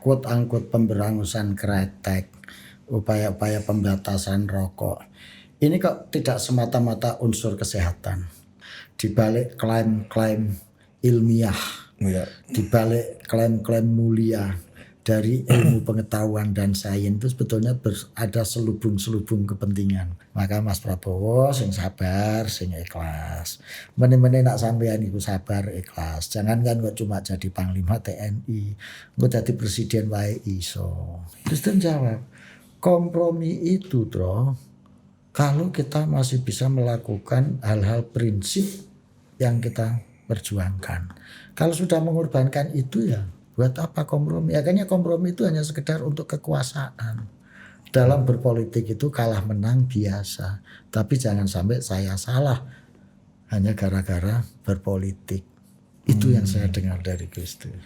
quote unquote pemberangusan kretek, upaya-upaya pembatasan rokok. Ini kok tidak semata-mata unsur kesehatan. Di balik klaim-klaim ilmiah, di balik klaim-klaim mulia dari ilmu pengetahuan dan sains itu sebetulnya ada selubung-selubung kepentingan. Maka Mas Prabowo sing sabar, sing ikhlas. Meneh-meneh nak sampean iku sabar, ikhlas. Jangan kan kok cuma jadi panglima TNI, kok jadi presiden wae iso. Kristen jawab, kompromi itu, Tro, kalau kita masih bisa melakukan hal-hal prinsip yang kita perjuangkan. Kalau sudah mengorbankan itu ya buat apa kompromi? Akhirnya kompromi itu hanya sekedar untuk kekuasaan. Dalam berpolitik itu kalah menang biasa. Tapi jangan sampai saya salah hanya gara-gara berpolitik. Itu yang saya dengar dari Gus Dur.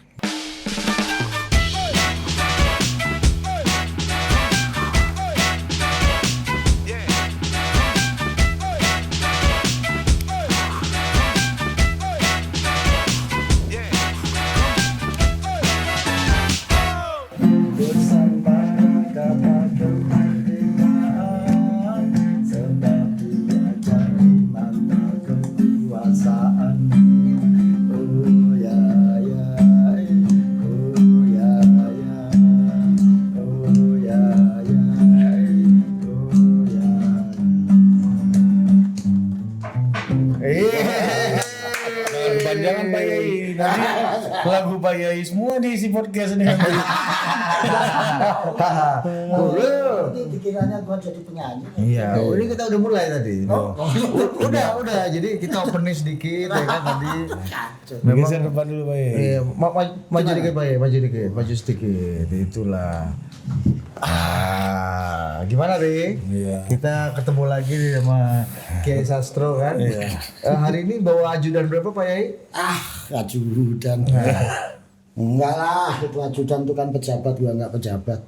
Jangan Pak Yai, nanti lagu Pak Yai semua diisi podcast ini. Ini dikiranya gua jadi penyanyi. Iya, ini kita udah mulai tadi. Udah. Jadi kita opening sedikit ya kan tadi. Memang ke depan dulu Pak Yai. Iya, maju dikit Pak Yai, maju sedikit. Itulah. Gimana Ri? Iya. Kita ketemu lagi nih sama Kiai Sastro kan. Iya. Hari ini bawa ajudan berapa Pak Yai? Ajudan. Enggak lah, itu ajudan itu kan pejabat, gua enggak pejabat.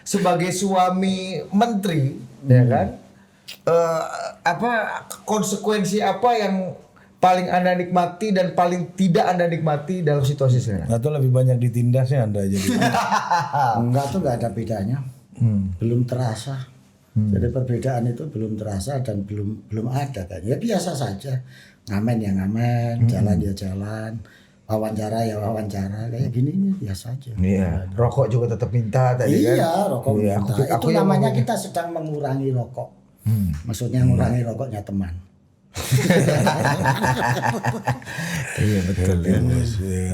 Sebagai suami menteri, ya kan? Konsekuensi apa yang paling Anda nikmati dan paling tidak Anda nikmati dalam situasi sekarang? Atau lebih banyak ditindasnya Anda jadi. Enggak tuh enggak ada bedanya. Belum terasa. Jadi perbedaan itu belum terasa dan belum ada kan. Ya biasa saja. Ngamen ya ngamen, jalan ya jalan, wawancara ya wawancara, kayak gini ini biasa aja. Iya. Rokok juga tetap minta tadi kan? Iya, rokok minta. Itu namanya kita sedang mengurangi rokok. Maksudnya mengurangi rokoknya teman. Iya betul ya.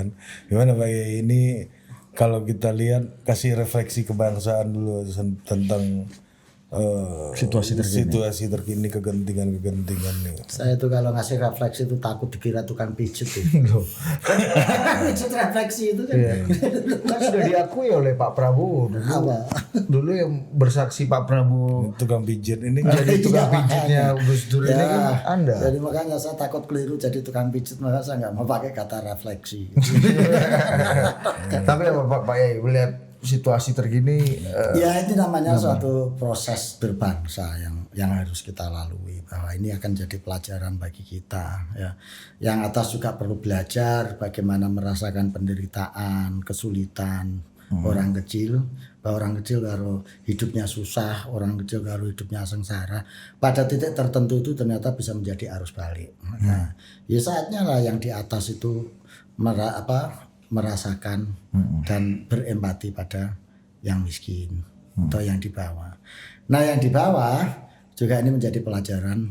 Kan. Gimana Pak Yai, ini kalau kita lihat kasih refleksi kebangsaan dulu tentang situasi terkini kegentingan nih. Saya tuh kalau ngasih refleksi itu takut dikira tukang pijet tuh. Pijet refleksi itu kan. Kan sudah diakui oleh Pak Prabowo dulu yang bersaksi Pak Prabowo tukang pijet ini jadi tukang pijetnya Gus Dur ini kan Anda. Jadi makanya saya takut keliru jadi tukang pijet, maka saya nggak mau pakai kata refleksi. Tapi apa Pak Yai melihat situasi terkini? Ya itu namanya suatu proses berbangsa yang harus kita lalui, bahwa ini akan jadi pelajaran bagi kita ya. Yang atas juga perlu belajar bagaimana merasakan penderitaan, kesulitan orang kecil, bahwa orang kecil kalau hidupnya susah, orang kecil kalau hidupnya sengsara, pada titik tertentu itu ternyata bisa menjadi arus balik. Nah, ya saatnya lah yang di atas itu merasakan dan berempati pada yang miskin atau yang di bawah. Nah yang di bawah juga ini menjadi pelajaran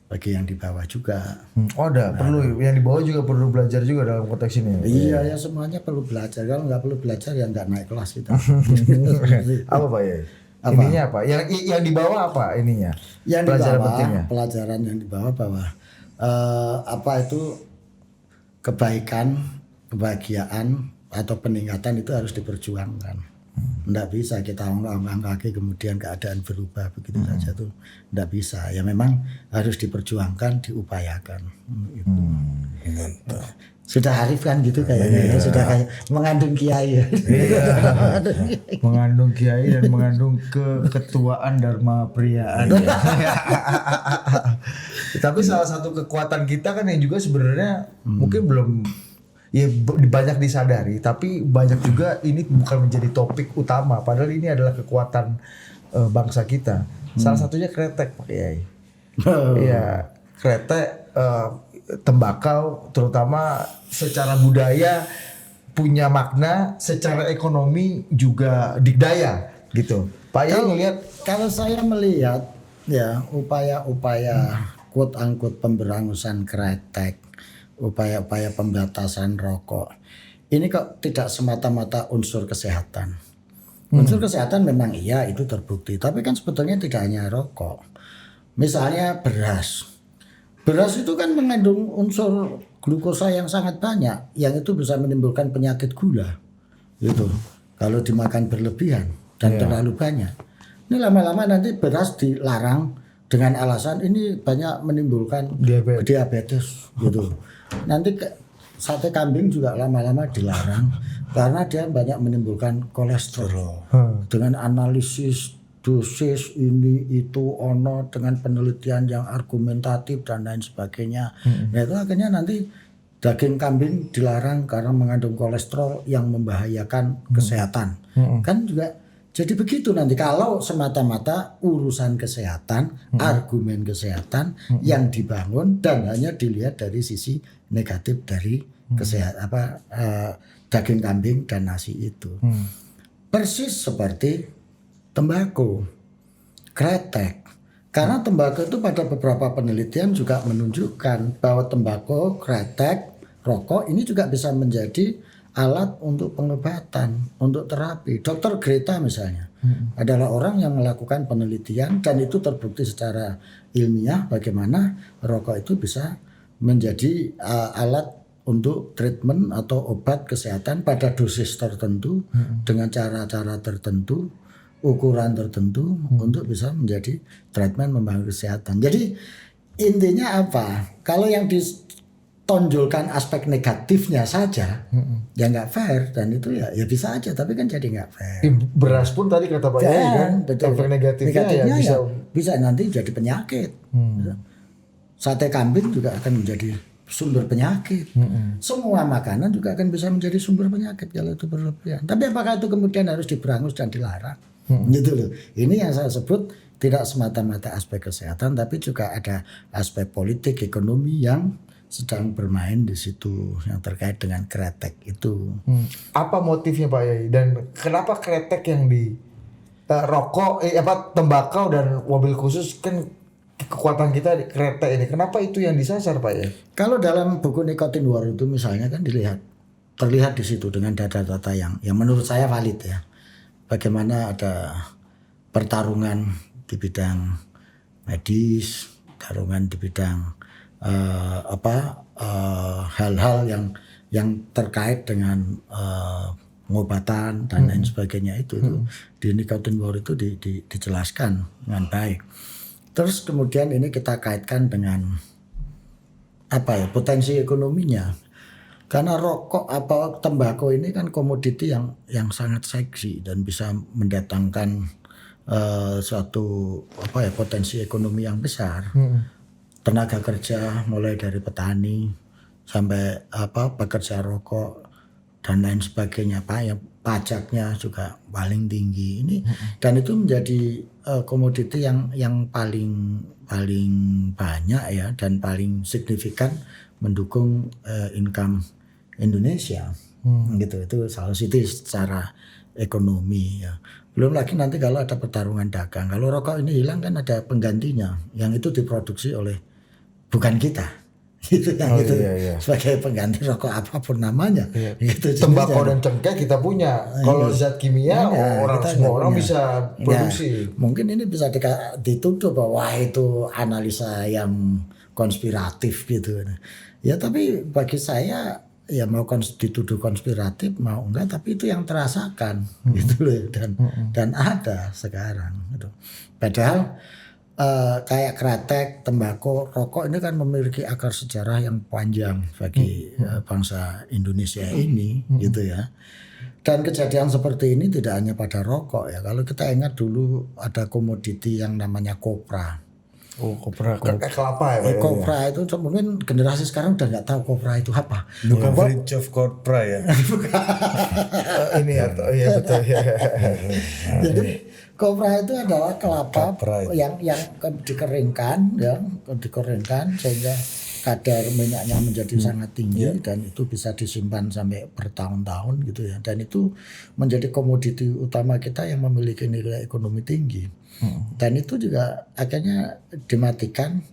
bagi yang di bawah juga. Perlu yang di bawah juga perlu belajar juga dalam konteks ini. Iya ya, semuanya perlu belajar. Kalau nggak perlu belajar ya nggak naik kelas kita. Apa Pak Yai? Ininya apa? Yang di bawah apa ininya? Yang pelajaran di bawah, pentingnya. Pelajaran yang di bawah bahwa itu kebaikan, kebahagiaan atau peningkatan itu harus diperjuangkan. Nggak bisa kita angkat kaki kemudian keadaan berubah begitu saja tuh nggak bisa. Ya memang harus diperjuangkan, diupayakan. Sudah arif kan gitu kayaknya. Sudah kayak mengandung kiai. Mengandung kiai dan mengandung keketuaan Dharma Priyaan. Tapi salah satu kekuatan kita kan yang juga sebenarnya mungkin belum ya banyak disadari, tapi banyak juga ini bukan menjadi topik utama. Padahal ini adalah kekuatan bangsa kita. Salah satunya kretek, Pak Kiai. Iya, kretek, tembakau, terutama secara budaya punya makna, secara ekonomi juga dikdaya, gitu. Pak Kiai ngelihat. Kalau saya melihat ya upaya-upaya quote unquote pemberangusan kretek, upaya-upaya pembatasan rokok, ini kok tidak semata-mata unsur kesehatan. Unsur kesehatan memang iya itu terbukti, tapi kan sebetulnya tidak hanya rokok. Misalnya beras. Beras itu kan mengandung unsur glukosa yang sangat banyak, yang itu bisa menimbulkan penyakit gula. Gitu. Kalau dimakan berlebihan dan terlalu banyak. Ini lama-lama nanti beras dilarang dengan alasan ini banyak menimbulkan diabetes gitu. Nanti sate kambing juga lama-lama dilarang karena dia banyak menimbulkan kolesterol. Dengan analisis dosis ini itu ono dengan penelitian yang argumentatif dan lain sebagainya. Nah itu akhirnya nanti daging kambing dilarang karena mengandung kolesterol yang membahayakan kesehatan. Kan juga jadi begitu nanti kalau semata-mata urusan kesehatan, argumen kesehatan yang dibangun dan hanya dilihat dari sisi negatif dari kesehatan daging kambing dan nasi itu. Persis seperti tembakau, kretek. Karena tembakau itu pada beberapa penelitian juga menunjukkan bahwa tembakau, kretek, rokok ini juga bisa menjadi alat untuk pengobatan, untuk terapi. Dr. Greta misalnya adalah orang yang melakukan penelitian dan itu terbukti secara ilmiah bagaimana rokok itu bisa menjadi alat untuk treatment atau obat kesehatan pada dosis tertentu dengan cara-cara tertentu, ukuran tertentu untuk bisa menjadi treatment membangun kesehatan. Jadi intinya apa? Kalau yang tonjolkan aspek negatifnya saja, ya nggak fair dan itu ya bisa aja, tapi kan jadi nggak fair. Beras pun tadi kata Pak Yai kan, efek negatifnya ya bisa nanti jadi penyakit. Sate kambing juga akan menjadi sumber penyakit. Semua makanan juga akan bisa menjadi sumber penyakit kalau itu berlebihan. Tapi apakah itu kemudian harus diberangus dan dilarang? Gitu loh. Ini yang saya sebut tidak semata-mata aspek kesehatan, tapi juga ada aspek politik, ekonomi yang sedang bermain di situ yang terkait dengan kretek itu. Apa motifnya Pak Yai dan kenapa kretek yang di rokok, tembakau dan mobil khusus kan kekuatan kita di kretek ini? Kenapa itu yang disasar Pak Yai? Kalau dalam buku Nikotin War itu misalnya kan terlihat di situ dengan data-data yang menurut saya valid ya. Bagaimana ada pertarungan di bidang medis, pertarungan di bidang hal-hal yang terkait dengan pengobatan dan lain sebagainya itu di Nikotin War itu dijelaskan dengan baik. Terus kemudian ini kita kaitkan dengan potensi ekonominya. Karena rokok tembakau ini kan komoditi yang sangat seksi dan bisa mendatangkan suatu potensi ekonomi yang besar. Tenaga kerja mulai dari petani sampai pekerja rokok dan lain sebagainya, pajaknya juga paling tinggi ini dan itu menjadi komoditi yang paling banyak ya dan paling signifikan mendukung income Indonesia gitu. Itu salah satu secara ekonomi ya. Belum lagi nanti kalau ada pertarungan dagang, kalau rokok ini hilang kan ada penggantinya yang itu diproduksi oleh bukan kita gitu yang iya. sebagai pengganti rokok apapun namanya gitu. Tembakau dan cengkeh kita punya, kalau zat kimia semua orang bisa produksi. Mungkin ini bisa dituduh bahwa itu analisa yang konspiratif gitu ya, tapi bagi saya ya mau dituduh konspiratif mau enggak, tapi itu yang terasakan gitu loh dan ada sekarang gitu. Padahal kayak kretek, tembakau, rokok ini kan memiliki akar sejarah yang panjang bagi bangsa Indonesia ini gitu ya. Dan kejadian seperti ini tidak hanya pada rokok ya. Kalau kita ingat dulu ada komoditi yang namanya kopra. Oh, kopra. Kelapa ya Pak ya? Kopra itu mungkin generasi sekarang udah nggak tahu kopra itu apa. Bukan Prince of Kopra ya. Ini atau ya betul ya. Jadi kopra itu adalah kelapa Kopra itu. yang dikeringkan, ya, dikeringkan sehingga kadar minyaknya menjadi sangat tinggi dan itu bisa disimpan sampai bertahun-tahun gitu ya. Dan itu menjadi komoditi utama kita yang memiliki nilai ekonomi tinggi. Dan itu juga akhirnya dimatikan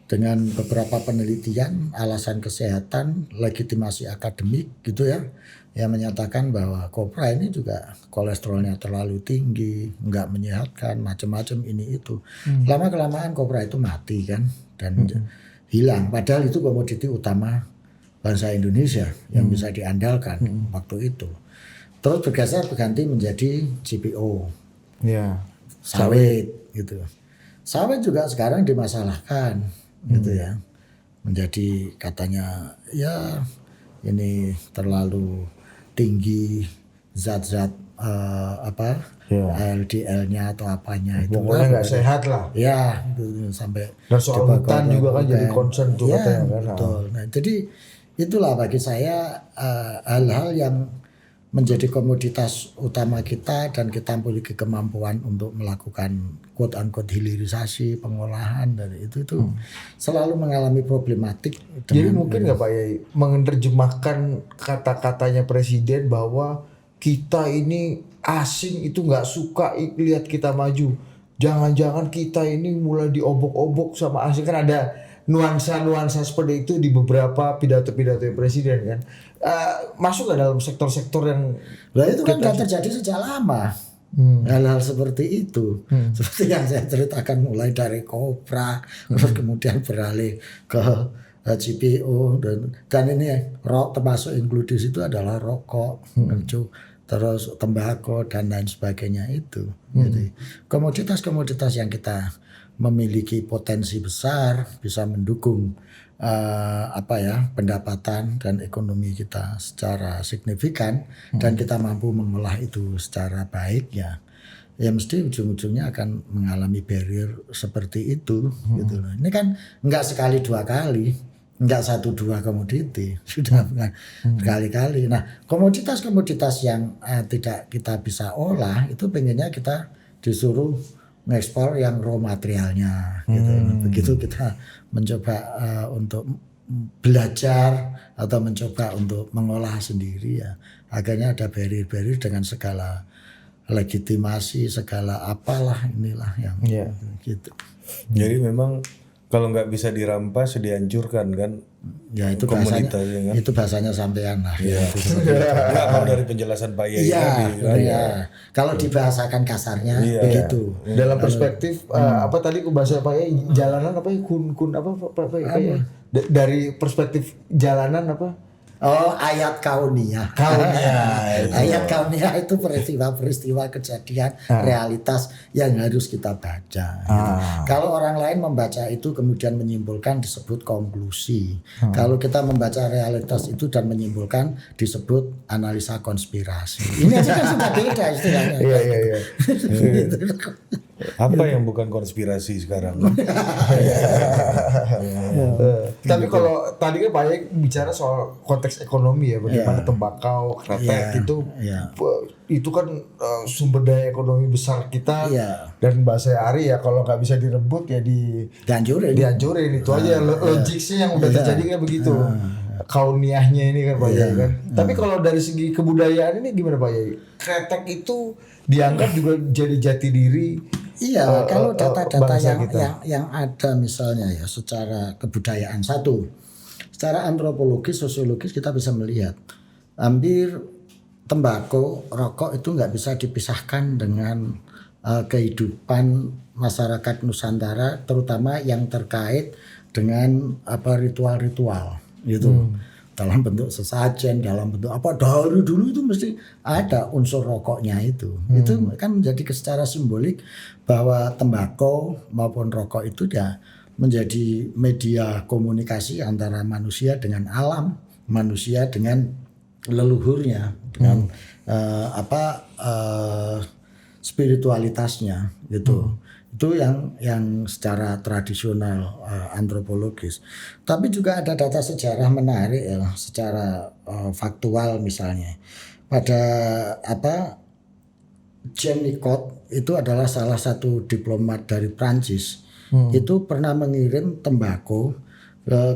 dengan beberapa penelitian, alasan kesehatan, legitimasi akademik gitu ya, yang menyatakan bahwa kopra ini juga kolesterolnya terlalu tinggi, nggak menyehatkan, macam-macam ini itu. Lama-kelamaan kopra itu mati kan dan hilang. Padahal itu komoditi utama bangsa Indonesia yang bisa diandalkan waktu itu. Terus berganti menjadi CPO. Ya. Sawit gitu. Sawit juga sekarang dimasalahkan gitu ya. Menjadi katanya ya ini terlalu tinggi zat-zat LDL-nya atau apanya itu. Pokoknya nggak sehat lah. Ya, itu sampai Dan soal hutan juga kan jadi concern tuh ya, katanya kan. betul. Nah, jadi itulah bagi saya hal-hal yang menjadi komoditas utama kita dan kita memiliki kemampuan untuk melakukan quote unquote hilirisasi pengolahan dari itu selalu mengalami problematik. Jadi mungkin nggak Pak Yai menerjemahkan kata-katanya presiden bahwa kita ini asing itu nggak suka lihat kita maju. Jangan-jangan kita ini mulai diobok-obok sama asing, kan ada nuansa-nuansa seperti itu di beberapa pidato-pidato presiden kan. Masuk nggak dalam sektor-sektor yang itu kan nggak terjadi sejak lama. Hal-hal seperti itu, seperti yang saya ceritakan mulai dari kopra, terus kemudian beralih ke CPO dan ini termasuk inkludis itu adalah rokok, terus tembakau dan lain sebagainya itu. Jadi komoditas-komoditas yang kita memiliki potensi besar bisa mendukung pendapatan dan ekonomi kita secara signifikan dan kita mampu mengolah itu secara baik ya mesti ujung-ujungnya akan mengalami barrier seperti itu gitu loh. Ini kan enggak sekali dua kali, enggak 1-2 komoditi, sudah berkali-kali. Nah, komoditas-komoditas yang tidak kita bisa olah itu pengennya kita disuruh ngekspor yang raw materialnya gitu. Begitu kita mencoba untuk belajar atau mencoba untuk mengolah sendiri ya akhirnya ada barrier-barrier dengan segala legitimasi segala apalah inilah yang gitu. Jadi memang kalau nggak bisa dirampas dihancurkan kan. Ya itu bahasanya kan? Itu bahasanya sampean lah. Ya. Nggak mau dari penjelasan Pak Yai tadi. Iya. Kalau dibahasakan kasarnya begitu. Dalam perspektif apa tadi bahasa Pak Yai jalanan apa kun apa Pak Yai? Dari perspektif jalanan apa? Oh, ayat kauniyah. Ayat kauniyah itu peristiwa-peristiwa kejadian realitas yang harus kita baca. Gitu. Kalau orang lain membaca itu kemudian menyimpulkan disebut konklusi. Kalau kita membaca realitas itu dan menyimpulkan disebut analisa konspirasi. Ini aja kan sudah beda istilahnya. Iya. Apa yang bukan konspirasi sekarang? Tapi kalau tadi kan Pak Yai bicara soal konteks ekonomi ya, bagaimana tembakau, kretek itu kan sumber daya ekonomi besar kita dan bahasa Ari ya kalau nggak bisa direbut ya dihancurin itu aja logiknya yang udah terjadi kan begitu. Kauniahnya ini kan Pak Yai kan. Tapi kalau dari segi kebudayaan ini gimana Pak Yai? Kretek itu dianggap juga jadi jati diri. Iya, kalau data-data yang ada misalnya ya secara kebudayaan secara antropologis, sosiologis kita bisa melihat hampir tembakau, rokok itu nggak bisa dipisahkan dengan kehidupan masyarakat Nusantara, terutama yang terkait dengan ritual-ritual gitu. Dalam bentuk sesajen, dalam bentuk apa dari dulu itu mesti ada unsur rokoknya itu. Itu kan menjadi secara simbolik bahwa tembakau maupun rokok itu ya menjadi media komunikasi antara manusia dengan alam, manusia dengan leluhurnya, dengan spiritualitasnya gitu. Itu yang secara tradisional antropologis. Tapi juga ada data sejarah menarik ya, secara faktual misalnya. Pada Jean Nicot itu adalah salah satu diplomat dari Prancis. Itu pernah mengirim tembakau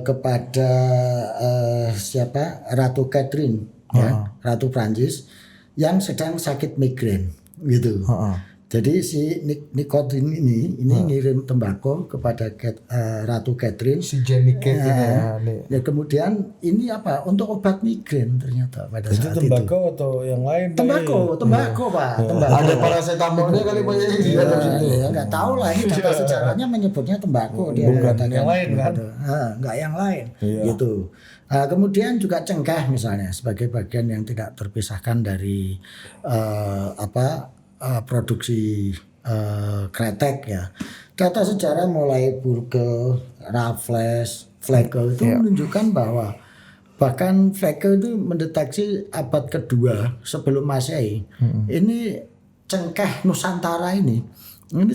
kepada Ratu Catherine ya, Ratu Prancis yang sedang sakit migrain gitu. Jadi si Nicot ini ngirim tembakau kepada Ratu Catherine. Si Jenny Kate ini ya. Ya kemudian ini untuk obat migrain ternyata pada Itu saat tembakau atau yang lain? tembakau Pak, tembakau. Ada paracetamolnya kali Pak Yai di dalam situ. Ya nggak tahu lah, ini data sejarahnya menyebutnya tembakau, dia Bukan mengatakan yang lain kan? nggak yang lain Iya. gitu. Kemudian juga cengkeh misalnya sebagai bagian yang tidak terpisahkan dari produksi kretek ya. Data sejarah mulai Burke, Raffles, Flecke itu menunjukkan bahwa bahkan Flecke itu mendeteksi abad kedua sebelum Masehi. Ini cengkeh Nusantara ini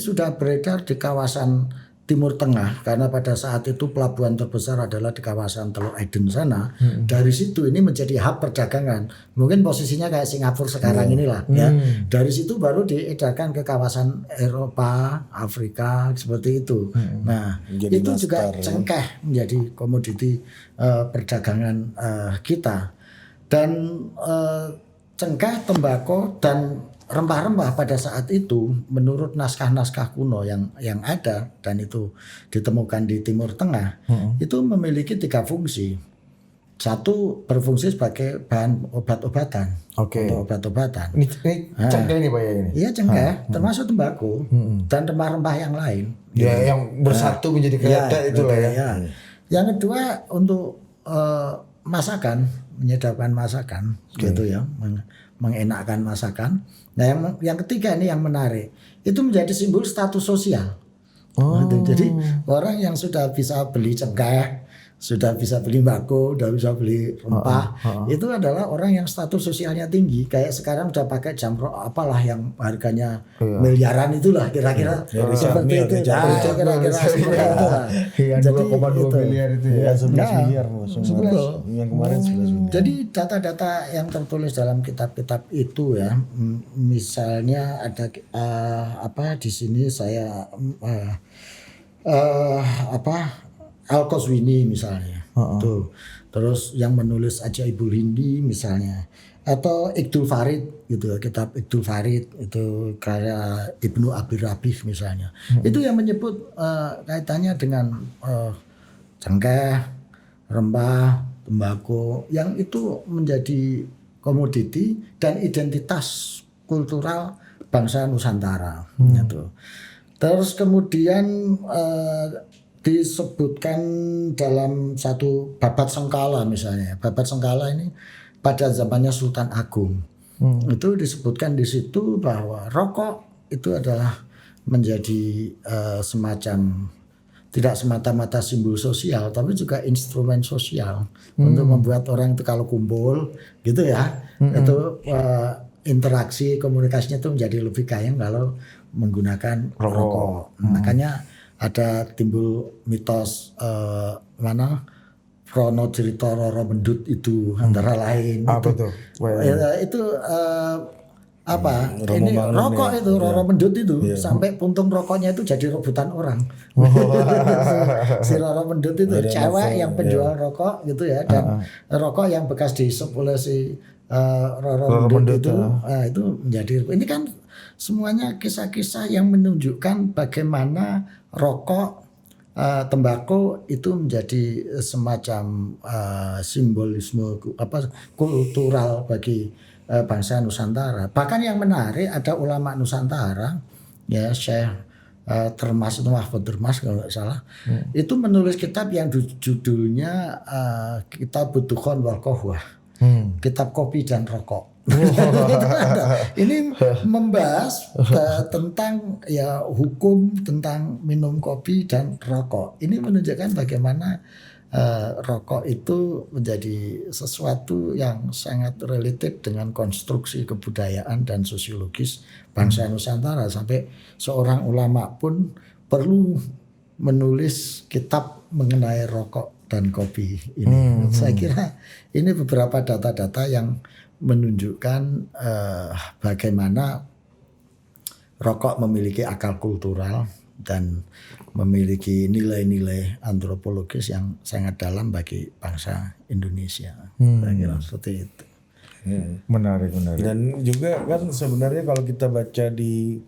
sudah beredar di kawasan Timur Tengah, karena pada saat itu pelabuhan terbesar adalah di kawasan Teluk Aden sana. Dari situ ini menjadi hub perdagangan. Mungkin posisinya kayak Singapura sekarang inilah ya. Dari situ baru diedarkan ke kawasan Eropa, Afrika seperti itu. Nah, Menjadi itu juga nastar, ya. cengkeh menjadi komoditi perdagangan kita. Dan cengkeh, tembakau dan rempah-rempah pada saat itu menurut naskah-naskah kuno yang ada dan itu ditemukan di Timur Tengah itu memiliki 3 fungsi. Satu, berfungsi sebagai bahan obat-obatan. Oke. Untuk obat-obatan. Ini cengkeh ini Pak Yai ini. Iya cengkeh, termasuk tembakau dan rempah-rempah yang lain. Ya yang bersatu menjadi kretek itulah ya. Yang kedua untuk masakan, menyedapkan masakan gitu ya, mengenakkan masakan. Nah yang ketiga ini yang menarik, itu menjadi simbol status sosial. Gitu. Jadi orang yang sudah bisa beli cengkeh, sudah bisa beli bako, sudah bisa beli rempah, itu adalah orang yang status sosialnya tinggi. Kayak sekarang udah pakai jam apalah yang harganya miliaran itulah kira-kira seperti itu. Kira-kira seperti itu lah. Yang 2,2 miliar itu ya. 11 miliar yang kemarin 11 miliar. Jadi data-data yang tertulis dalam kitab-kitab itu ya, misalnya ada di sini saya Al-Qazwini misalnya, tuh. Terus yang menulis Ajaibul Hindi misalnya, atau Iqdul Farid gitu, kitab Iqdul Farid itu karya Ibnu Abi Rabih misalnya, itu yang menyebut kaitannya dengan cengkeh, rempah, tembakau, yang itu menjadi komoditi dan identitas kultural bangsa Nusantara, gitu. Terus kemudian disebutkan dalam satu Babat Sengkala misalnya. Babat Sengkala ini pada zamannya Sultan Agung. Itu disebutkan di situ bahwa rokok itu adalah menjadi semacam tidak semata-mata simbol sosial tapi juga instrumen sosial untuk membuat orang itu kalau kumpul gitu ya, itu interaksi komunikasinya itu menjadi lebih kaya kalau menggunakan rokok. Makanya ada timbul mitos Prono cerita Roro Mendut itu antara lain. Apa tuh? Itu ini rokok ya. Itu Roro Mendut itu sampai puntung rokoknya itu jadi rebutan orang. Si Roro Mendut itu cewek yang penjual rokok gitu ya, dan rokok yang bekas dihisap oleh si Roro Mendut itu menjadi. Ini kan semuanya kisah-kisah yang menunjukkan bagaimana rokok, tembakau itu menjadi semacam simbolisme kultural bagi bangsa Nusantara. Bahkan yang menarik ada ulama Nusantara ya, Syekh Mahfud Dermas kalau nggak salah, itu menulis kitab yang judulnya Kitab Dukhon wal Qahwah, kitab kopi dan rokok. Ini membahas tentang ya hukum tentang minum kopi dan rokok. Ini menunjukkan bagaimana rokok itu menjadi sesuatu yang sangat related dengan konstruksi kebudayaan dan sosiologis bangsa Nusantara, sampai seorang ulama pun perlu menulis kitab mengenai rokok dan kopi ini. Saya kira ini beberapa data-data yang menunjukkan bagaimana rokok memiliki akar kultural dan memiliki nilai-nilai antropologis yang sangat dalam bagi bangsa Indonesia. Saya kira seperti itu. Menarik. Dan juga kan sebenarnya kalau kita baca di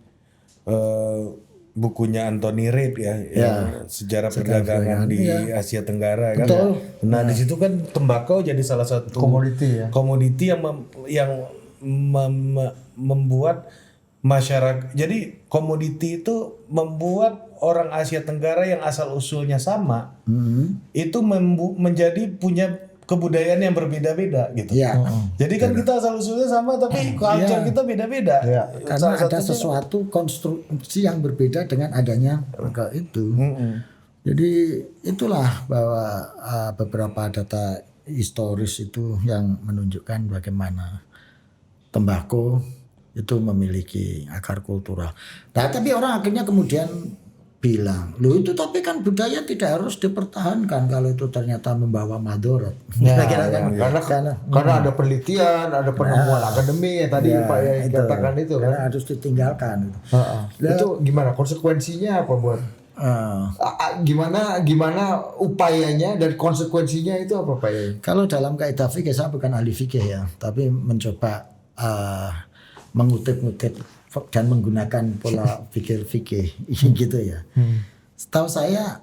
bukunya Anthony Reid ya, sejarah perdagangan di Asia Tenggara kan. Betul. Nah, di situ kan tembakau jadi salah satu komoditi yang membuat masyarakat. Jadi komoditi itu membuat orang Asia Tenggara yang asal usulnya sama itu menjadi punya kebudayaan yang berbeda-beda gitu. Jadi kan kita asal usulnya sama tapi culture kita beda-beda. Karena ada sesuatu konstruksi yang berbeda dengan adanya rokok itu. Jadi itulah bahwa beberapa data historis itu yang menunjukkan bagaimana tembakau itu memiliki akar kultural. Nah, tapi orang akhirnya kemudian bilang, loh itu tapi kan budaya tidak harus dipertahankan kalau itu ternyata membawa madorot. Karena ada penelitian, ada penemuan akademi yang tadi Pak Yai katakan itu kan. Karena harus ditinggalkan. Itu gimana konsekuensinya apa buat? Gimana upayanya dan konsekuensinya itu apa Pak Yai? Kalau dalam kaidah fikih, saya bukan ahli fikih ya, tapi mencoba mengutip-ngutip dan menggunakan pola fikir-fikih gitu ya. Setahu saya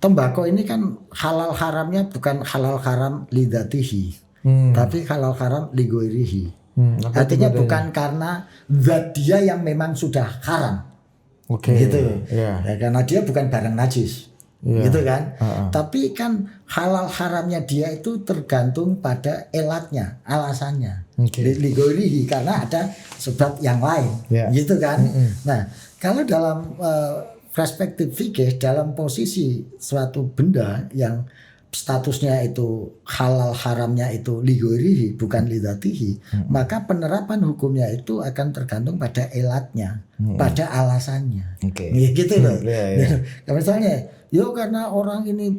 tembakau ini kan halal haramnya bukan halal haram lidatihi, tapi halal haram ligoirihi. Artinya bukan karena zat dia yang memang sudah haram, gitu. Ya, karena dia bukan barang najis. Gitu kan. Tapi kan halal haramnya dia itu tergantung pada elatnya, alasannya. Ligoirihi, karena ada sebab yang lain. Gitu kan. Nah, kalau dalam perspektif fikih, dalam posisi suatu benda yang statusnya itu halal haramnya itu ligoirihi bukan lidatihi, maka penerapan hukumnya itu akan tergantung pada elatnya, pada alasannya. Gitu loh. Misalnya, karena orang ini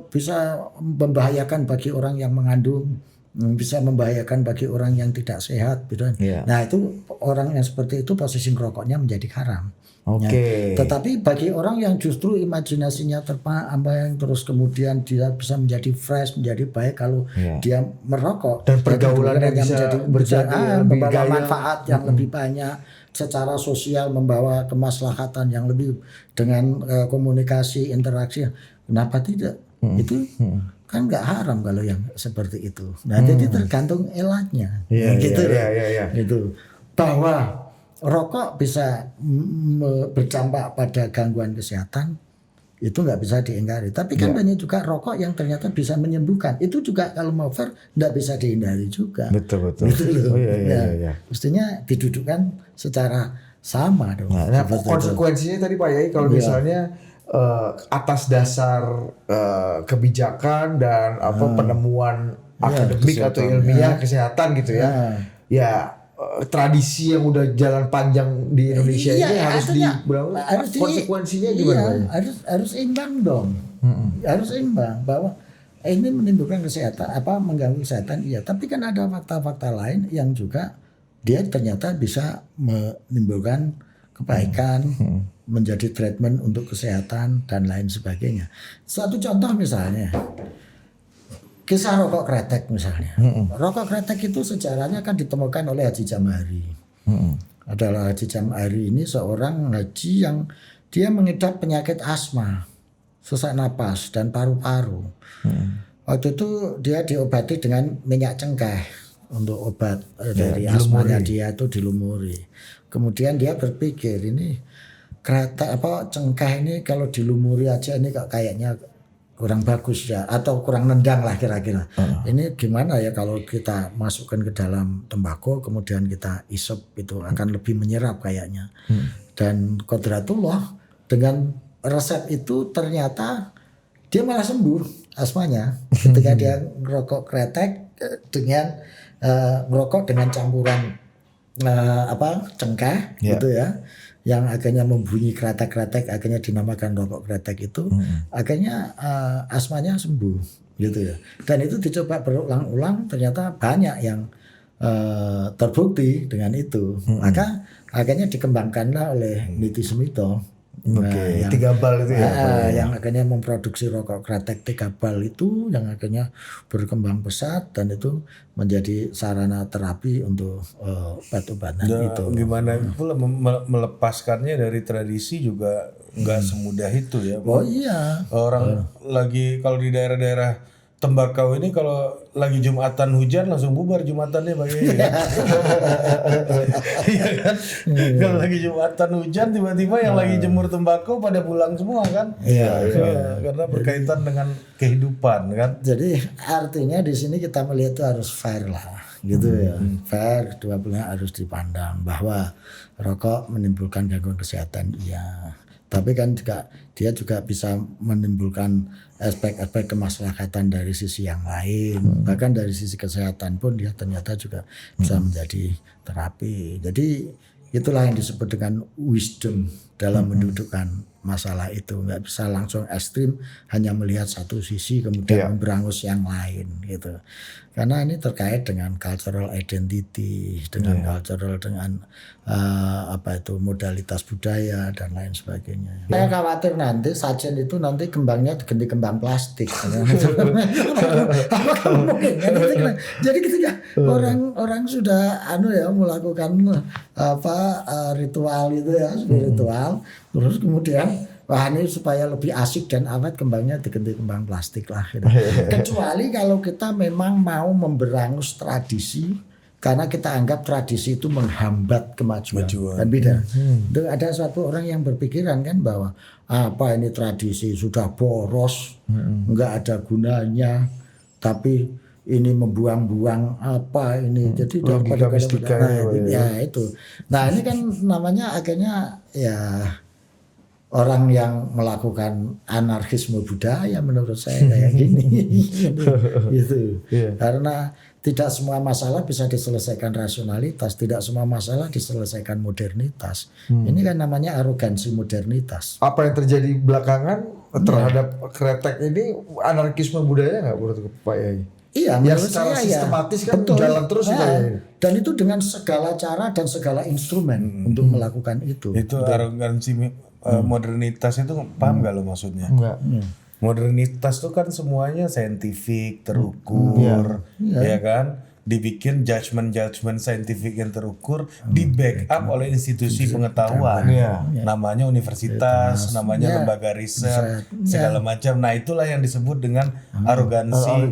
bisa membahayakan bagi orang yang mengandung, bisa membahayakan bagi orang yang tidak sehat, gitu. Nah, itu orang yang seperti itu posisi rokoknya menjadi haram. Tetapi bagi orang yang justru imajinasinya terpambang, terus kemudian dia bisa menjadi fresh, menjadi baik kalau dia merokok dan pergaulannya bisa membawa manfaat yang lebih banyak secara sosial, membawa kemaslahatan yang lebih dengan komunikasi, interaksi. Kenapa tidak? Itu kan nggak haram kalau yang seperti itu. Nah, jadi tergantung elatnya. Gitu. Bahwa rokok bisa berdampak pada gangguan kesehatan itu nggak bisa diingkari. Tapi kan banyak juga rokok yang ternyata bisa menyembuhkan. Itu juga kalau mau fair nggak bisa dihindari juga. Betul. Gitu loh. Mestinya didudukkan secara sama dong. Nah, konsekuensinya tadi Pak Yai kalau misalnya atas dasar kebijakan dan penemuan akademik atau ilmiah kesehatan gitu ya. Tradisi yang udah jalan panjang di Indonesia ini harus konsekuensinya gimana? Harus imbang dong. Harus imbang bahwa ini menimbulkan kesehatan, mengganggu kesehatan, tapi kan ada fakta-fakta lain yang juga dia ternyata bisa menimbulkan kebaikan, menjadi treatment untuk kesehatan dan lain sebagainya. Satu contoh misalnya, kisah rokok kretek misalnya. Rokok kretek itu sejarahnya kan ditemukan oleh Haji Jamhari. Adalah Haji Jamhari ini seorang haji yang dia mengidap penyakit asma, sesak napas dan paru-paru. Waktu itu dia diobati dengan minyak cengkeh untuk obat dari asmanya dia itu dilumuri. Kemudian dia berpikir ini kretek cengkeh ini kalau dilumuri aja ini kayaknya kurang bagus ya, atau kurang nendang lah kira-kira. Ini gimana ya kalau kita masukkan ke dalam tembakau kemudian kita isep, itu akan lebih menyerap kayaknya. Dan Qodratullah dengan resep itu ternyata dia malah sembuh asmanya ketika dia ngerokok kretek dengan ngerokok dengan campuran cengkeh gitu ya, yang akhirnya membunyi kretek-kretek, akhirnya dinamakan rokok kretek itu, akhirnya asmanya sembuh gitu ya. Dan itu dicoba berulang-ulang, ternyata banyak yang terbukti dengan itu. Maka akhirnya dikembangkanlah oleh Niti Smito. Oke, 3 bal itu ya. Yang akhirnya memproduksi rokok kretek 3 bal itu, yang akhirnya berkembang pesat dan itu menjadi sarana terapi untuk obat-obatan itu. Gimana pula melepaskannya dari tradisi juga nggak semudah itu ya. Oh iya. Orang lagi kalau di daerah-daerah tembakau ini kalau lagi Jumatan hujan langsung bubar Jumatannya Pak Yai, ya. Iya kan? Kalau lagi Jumatan hujan tiba-tiba yang lagi jemur tembakau pada pulang semua kan? Iya. Karena berkaitan dengan kehidupan kan. Jadi artinya di sini kita melihat itu harus fair lah, gitu ya. Fair, dua belah harus dipandang bahwa rokok menimbulkan gangguan kesehatan, iya. Tapi kan juga dia juga bisa menimbulkan aspek-aspek kemaslahatan dari sisi yang lain. Bahkan dari sisi kesehatan pun dia ternyata juga bisa menjadi terapi. Jadi itulah yang disebut dengan wisdom dalam mendudukkan masalah itu. Nggak bisa langsung ekstrim hanya melihat satu sisi kemudian memberangus yang lain gitu. Karena ini terkait dengan cultural identity, dengan cultural, dengan modalitas budaya dan lain sebagainya. Saya khawatir nanti sajen itu nanti kembangnya diganti kembang plastik. Apakah mungkin? Jadi ketika orang sudah melakukan ritual itu ya, spiritual, terus kemudian wah ini supaya lebih asik dan awet kembangnya diganti kembang plastik lah gitu. Kecuali kalau kita memang mau memberangus tradisi karena kita anggap tradisi itu menghambat kemajuan. Kan beda. Ada suatu orang yang berpikiran kan bahwa apa ini tradisi sudah boros, nggak ada gunanya, tapi ini membuang-buang apa ini. Jadi logika mistika ya itu. Nah ini kan namanya akhirnya ya orang yang melakukan anarkisme budaya menurut saya kayak gini. Gitu. Karena tidak semua masalah bisa diselesaikan rasionalitas, tidak semua masalah diselesaikan modernitas. Ini kan namanya arogansi modernitas. Apa yang terjadi belakangan terhadap kretek ini anarkisme budaya nggak menurut Pak Yai? Iya, yang menurut secara saya sistematis kan betul. Jalan terus dan itu dengan segala cara dan segala instrumen untuk melakukan itu. Itu arogansi modernitas itu paham gak lo maksudnya? Enggak. Modernitas itu kan semuanya saintifik, terukur, ya kan? Dibikin judgement saintifik yang terukur, di backup oleh institusi pengetahuan, namanya universitas, namanya lembaga riset, segala macam. Nah itulah yang disebut dengan arogansi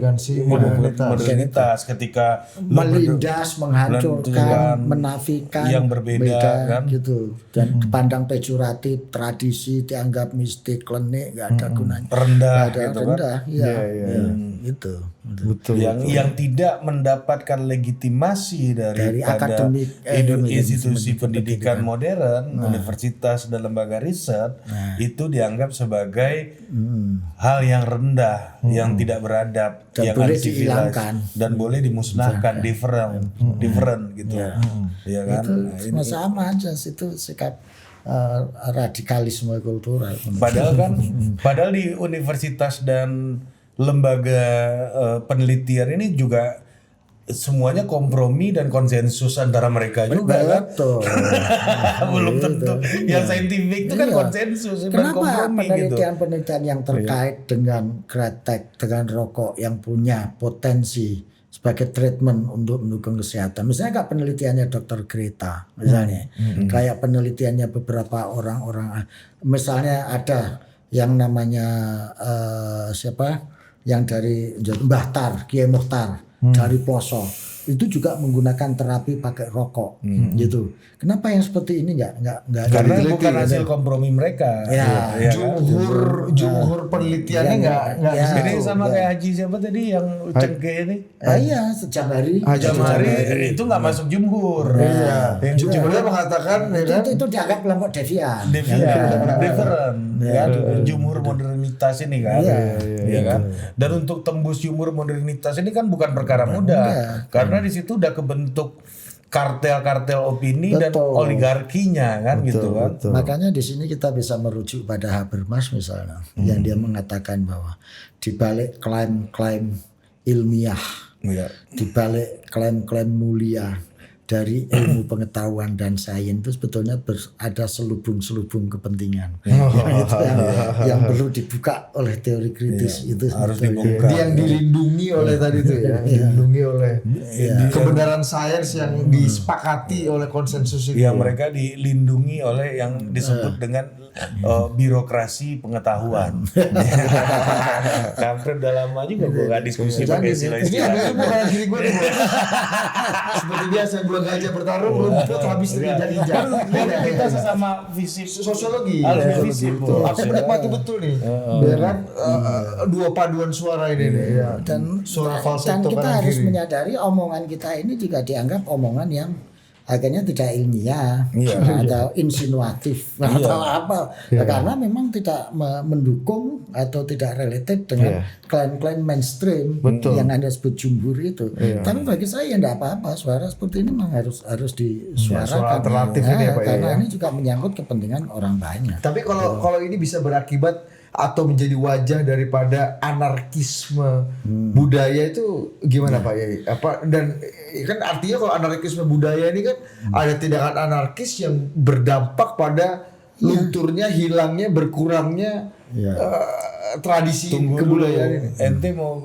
modernitas. Ketika melindas, menghancurkan, menafikan yang berbeda kan, gitu, dan pandang pejoratif, tradisi dianggap mistik, klenik, nggak ada gunanya, rendah, gitu rendah, kan? Itu. Betul. Yang tidak mendapatkan legitimasi dari akademik institusi pendidikan modern, universitas dan lembaga riset, itu dianggap sebagai hal yang rendah, yang tidak beradab, dan yang boleh dihilangkan dan boleh dimusnahkan, different gitu, ya kan? Itu sama aja, itu sikap radikalisme kultural. Padahal di universitas dan lembaga penelitian ini juga semuanya kompromi dan konsensus antara mereka juga kan. Belum tentu. Yang saintifik itu kan konsensus dan kompromi gitu. Kenapa penelitian yang terkait dengan kretek, dengan rokok yang punya potensi sebagai treatment untuk mendukung kesehatan. Misalnya kayak penelitiannya Dr. Greta misalnya. Kayak penelitiannya beberapa orang-orang, misalnya ada yang namanya yang dari Mbah Tar, Kiai Mukhtar dari Poso. itu juga menggunakan terapi pakai rokok gitu. Kenapa yang seperti ini nggak Karena diteliti, bukan ya? hasil kompromi mereka. Ya, Iya kan? Jumhur penelitiannya nggak Ya. Jadi sama kayak Haji siapa tadi yang cengkeh ini? Iya, sejam hari. Jamari itu nggak masuk jumhur. Iya. Yang Jumhurnya mengatakan ya kan. Itu dianggap kelompok devian. different ya jumhur modernitas ini kan. Iya kan. Dan untuk tembus jumhur modernitas ini kan bukan perkara mudah. Karena di situ udah kebentuk kartel-kartel opini dan oligarkinya kan gitu kan. Makanya di sini kita bisa merujuk pada Habermas misalnya, yang dia mengatakan bahwa di balik klaim-klaim ilmiah, di balik klaim-klaim mulia dari ilmu pengetahuan dan sains itu sebetulnya ada selubung-selubung kepentingan yang perlu dibuka oleh teori kritis itu harus sebetulnya. dibongkar. Yang dilindungi oleh tadi itu ya, dilindungi oleh kebenaran sains yang disepakati oleh konsensus itu. Yang mereka dilindungi oleh yang disebut dengan birokrasi pengetahuan. Kampret udah lama juga gue gak diskusi pakai Ini istilah-istilah. ada bukan diri gue nih. Bos. Seperti biasa belum gajah bertarung belum habis terinjak-injak. Karena kita sesama visi Sosiologi. visi Betul. Aku menikmati betul nih. Ya kan dua paduan suara ini nih. Ya. Dan suara dan falsetto kita kanan harus kiri. menyadari omongan kita ini juga dianggap omongan yang akhirnya tidak ilmiah atau insinuatif atau apa karena memang tidak mendukung atau tidak related dengan klaim-klaim mainstream yang Anda sebut jumhur itu. Tapi bagi saya ya tidak apa-apa, suara seperti ini memang harus disuarakan. suara alternatif ini ya, Pak, karena ya. ini juga menyangkut kepentingan orang banyak. Tapi kalau ini bisa berakibat atau menjadi wajah daripada anarkisme budaya itu gimana Pak Yai? Apa dan kan artinya kalau anarkisme budaya ini kan ada tindakan anarkis yang berdampak pada lunturnya, hilangnya, berkurangnya tradisi kebudayaan ini. Ente mau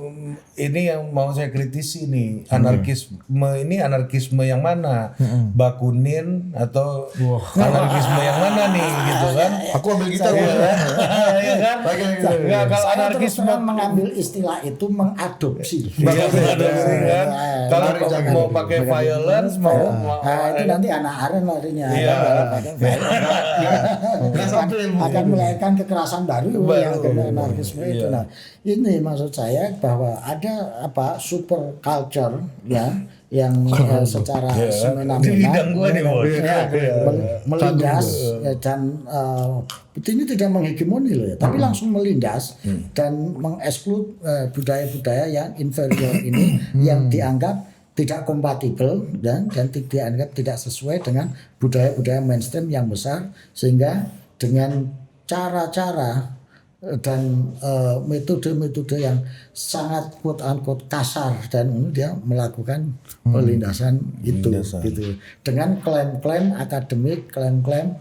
ini yang mau saya kritisi nih, anarkisme yang mana? Bakunin atau anarkisme yang mana nih gitu kan? Aku ambil gitar Iya kan? Enggak, kalau Saya terus anarkisme terang mengambil istilah itu mengadopsi. iya adopsi kan. Kalau mau pakai violence mau Itu nanti anak Aren larinya. Iya. Kalau pakai violence, akan melahirkan kekerasan baru yang kena anarkisme itu. Nah, ini maksud saya bahwa ada super culture ya yang secara semena-mena melindas dan ini tidak menghegemoni loh ya, tapi langsung melindas dan mengeksklud budaya-budaya yang inferior ini yang dianggap tidak kompatibel dan dianggap tidak sesuai dengan budaya-budaya mainstream yang besar, sehingga dengan cara-cara dan metode-metode yang sangat quote unquote kasar dan dia melakukan pelindasan itu gitu dengan klaim-klaim akademik, klaim-klaim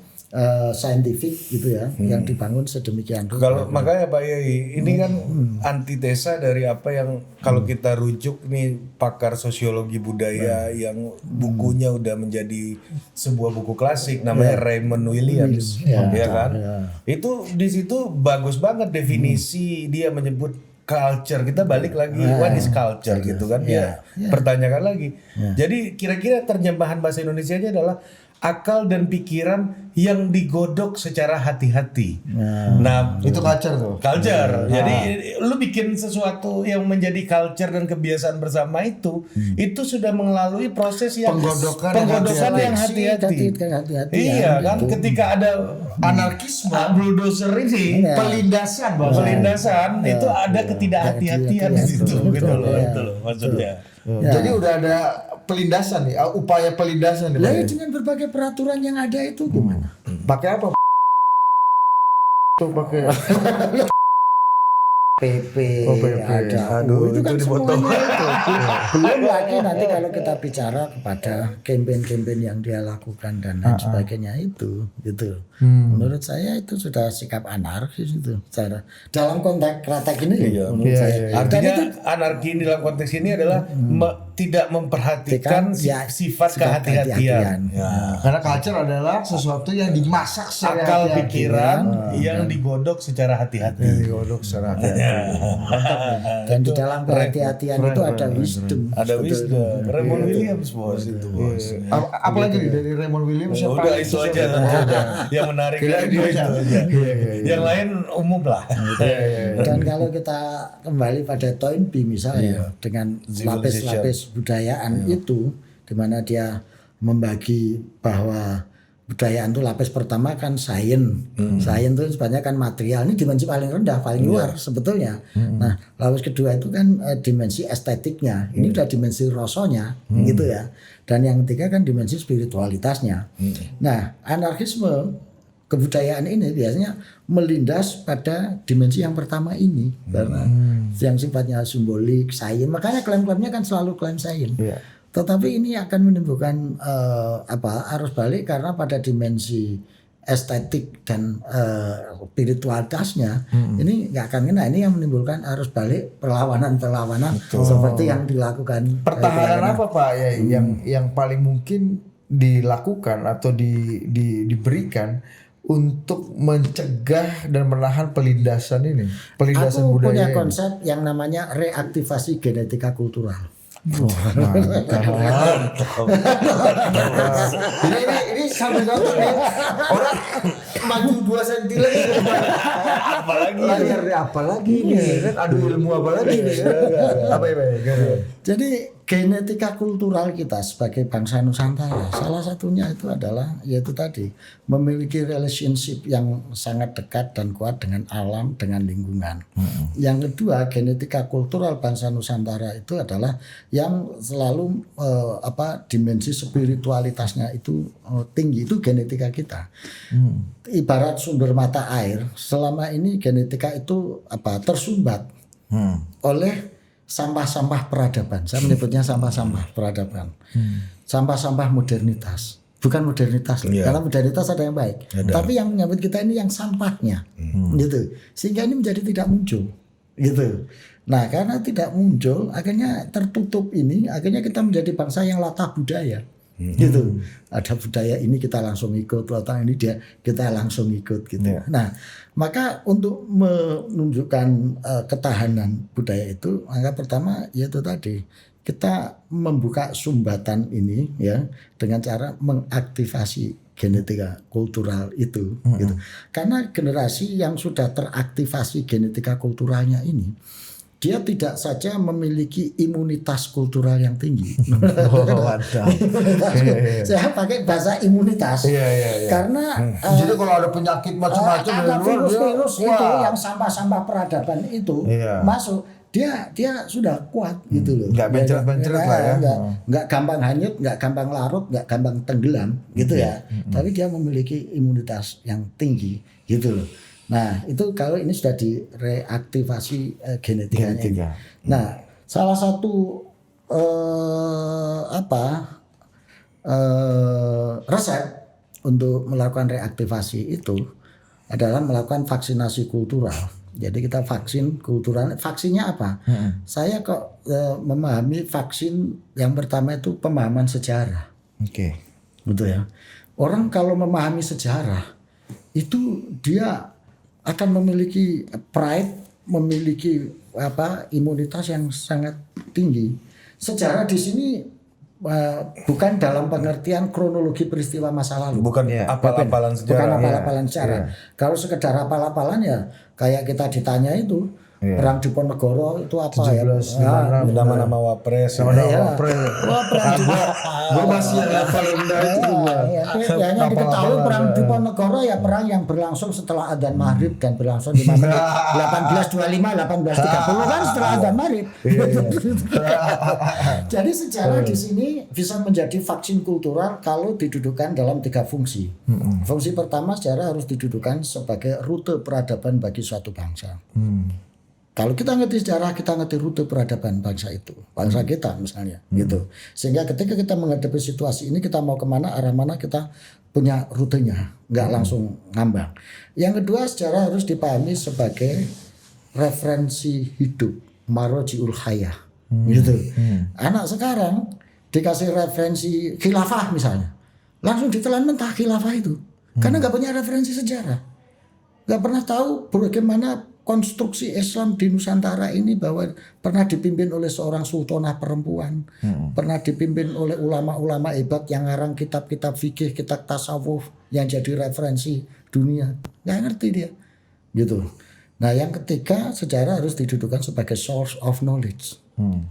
saintifik gitu ya yang dibangun sedemikian rupa. Kalau makanya Pak Yai ini kan antitesa dari apa yang kalau kita rujuk nih pakar sosiologi budaya yang bukunya udah menjadi sebuah buku klasik namanya Raymond Williams ya kan. Itu di situ bagus banget definisi dia menyebut culture. Kita balik lagi what is culture gitu kan dia pertanyakan lagi. Jadi kira-kira terjemahan bahasa Indonesianya adalah akal dan pikiran yang digodok secara hati-hati. Nah, itu culture tuh. Culture. Jadi lu bikin sesuatu yang menjadi culture dan kebiasaan bersama itu sudah melalui proses yang Penggodokan yang hati-hati. Iya kan, ketika ada Anarkisme, bulldozer ini pelindasan itu ada ketidakhati-hatian di situ gitu loh, itu loh maksudnya. Jadi udah ada pelindasan nih, upaya pelindasan nih. Pak Lalu Yai. dengan berbagai peraturan yang ada itu gimana? Pakai apa? Tuh pakai PP, PP. ada Aduh, itu kan itu dipotong. semuanya itu. Belum lagi nanti kalau kita bicara kepada campaign-campaign yang dia lakukan dan lain sebagainya itu gitu. Menurut saya itu sudah sikap anarkis itu secara dalam konteks kretek ini menurut saya. Artinya anarki dalam konteks ini adalah tidak memperhatikan Ya, sifat sifat kehati-hatian. kehati-hatian. Ya. Karena culture adalah sesuatu yang dimasak secara Akal hati-hati. pikiran yang digodok secara hati-hati. Yang digodok secara hati-hati. Mantap nih. Dan di dalam kehati-hatian itu ada wisdom. Ada wisdom. Raymond Williams bos itu bos. Apalagi nih dari Raymond Williams yang Udah paling itu aja. Yang menarik Kira-kira itu aja. aja. Yang lain umum lah. Dan kalau kita kembali pada Toynbee misalnya dengan lapis-lapis budayaan itu, di mana dia membagi bahwa budayaan itu lapis pertama kan sains, sains itu sebenarnya kan material, ini dimensi paling rendah, paling luar sebetulnya. Nah, lapis kedua itu kan dimensi estetiknya, ini udah dimensi rasanya, gitu ya. Dan yang ketiga kan dimensi spiritualitasnya. Nah, anarkisme kebudayaan ini biasanya melindas pada dimensi yang pertama ini karena yang sifatnya simbolik, sains. Makanya klaim-klaimnya kan selalu klaim sains. Tetapi ini akan menimbulkan arus balik karena pada dimensi estetik dan spiritualitasnya ini nggak akan kena. Ini yang menimbulkan arus balik perlawanan seperti yang dilakukan. pertahanan apa Pak ya yang paling mungkin dilakukan atau diberikan untuk mencegah dan menahan pelindasan ini, pelindasan Aku budaya punya ini? konsep yang namanya reaktivasi genetika kultural. Ini sambil nonton nih orang maju 2 cm lagi apalagi nih kan aduh ilmu apa lagi nih apa ya Jadi genetika kultural kita sebagai bangsa Nusantara salah satunya itu adalah yaitu tadi memiliki relationship yang sangat dekat dan kuat dengan alam, dengan lingkungan. Yang kedua, genetika kultural bangsa Nusantara itu adalah yang selalu dimensi spiritualitasnya itu tinggi, itu genetika kita. Ibarat sumber mata air, selama ini genetika itu tersumbat oleh sampah-sampah peradaban. Saya menyebutnya sampah-sampah peradaban. Sampah-sampah modernitas. Bukan modernitas, karena modernitas ada yang baik. Tapi yang menyambut kita ini yang sampahnya. Gitu. Sehingga ini menjadi tidak muncul. Gitu. Nah, karena tidak muncul, akhirnya tertutup ini, akhirnya kita menjadi bangsa yang latah budaya. Gitu. Ada budaya ini kita langsung ikut, latah ini kita langsung ikut gitu. Nah, maka untuk menunjukkan ketahanan budaya itu, maka pertama yaitu tadi kita membuka sumbatan ini ya dengan cara mengaktifasi genetika kultural itu gitu. Karena generasi yang sudah teraktivasi genetika kulturalnya ini dia tidak saja memiliki imunitas kultural yang tinggi. Saya pakai bahasa imunitas. Karena jadi kalau ada penyakit macam-macam ada virus-virus itu yang sampah-sampah peradaban itu masuk, dia sudah kuat gitu loh. Nggak bencret-bencret lah ya. Nggak gampang hanyut, nggak gampang larut, nggak gampang tenggelam gitu ya. Tapi dia memiliki imunitas yang tinggi gitu loh. Nah, itu kalau ini sudah direaktivasi genetikanya. Nah, salah satu resep untuk melakukan reaktivasi itu adalah melakukan vaksinasi kultural. Jadi kita vaksin kultural. Vaksinnya apa? Saya kok memahami vaksin yang pertama itu pemahaman sejarah. Gitu ya. Orang kalau memahami sejarah itu dia akan memiliki pride, memiliki imunitas yang sangat tinggi. Sejarah di sini bukan dalam pengertian kronologi peristiwa masa lalu. Bukan apal-apalan sejarah. Bukan apal-apalan sejarah. Kalau sekedar apal-apalan ya kayak kita ditanya itu perang Diponegoro itu apa 17 ya? Nama-nama wapres. Gue masih yang hafal rendah itu gua. Hanya diketahui perang Diponegoro ya perang yang berlangsung setelah adzan maghrib dan berlangsung 5 menit 1825 1830 kan setelah adzan maghrib. Jadi sejarah di sini bisa menjadi vaksin kultural kalau didudukan dalam 3 fungsi. Fungsi pertama, sejarah harus didudukan sebagai rute peradaban bagi suatu bangsa. Kalau kita ngerti sejarah, kita ngerti rute peradaban bangsa itu, bangsa kita misalnya, gitu. Sehingga ketika kita menghadapi situasi ini, kita mau kemana, arah mana, kita punya rutenya, nggak langsung ngambang. Yang kedua, sejarah harus dipahami sebagai referensi hidup, marojiul hayah. gitu. Anak sekarang dikasih referensi khilafah misalnya, langsung ditelan mentah khilafah itu, karena nggak punya referensi sejarah, nggak pernah tahu bagaimana konstruksi Islam di Nusantara ini, bahwa pernah dipimpin oleh seorang sultanah perempuan, pernah dipimpin oleh ulama-ulama hebat yang ngarang kitab-kitab fikih, kitab tasawuf yang jadi referensi dunia, nggak ngerti dia, gitu. Nah, yang ketiga, sejarah harus didudukan sebagai source of knowledge,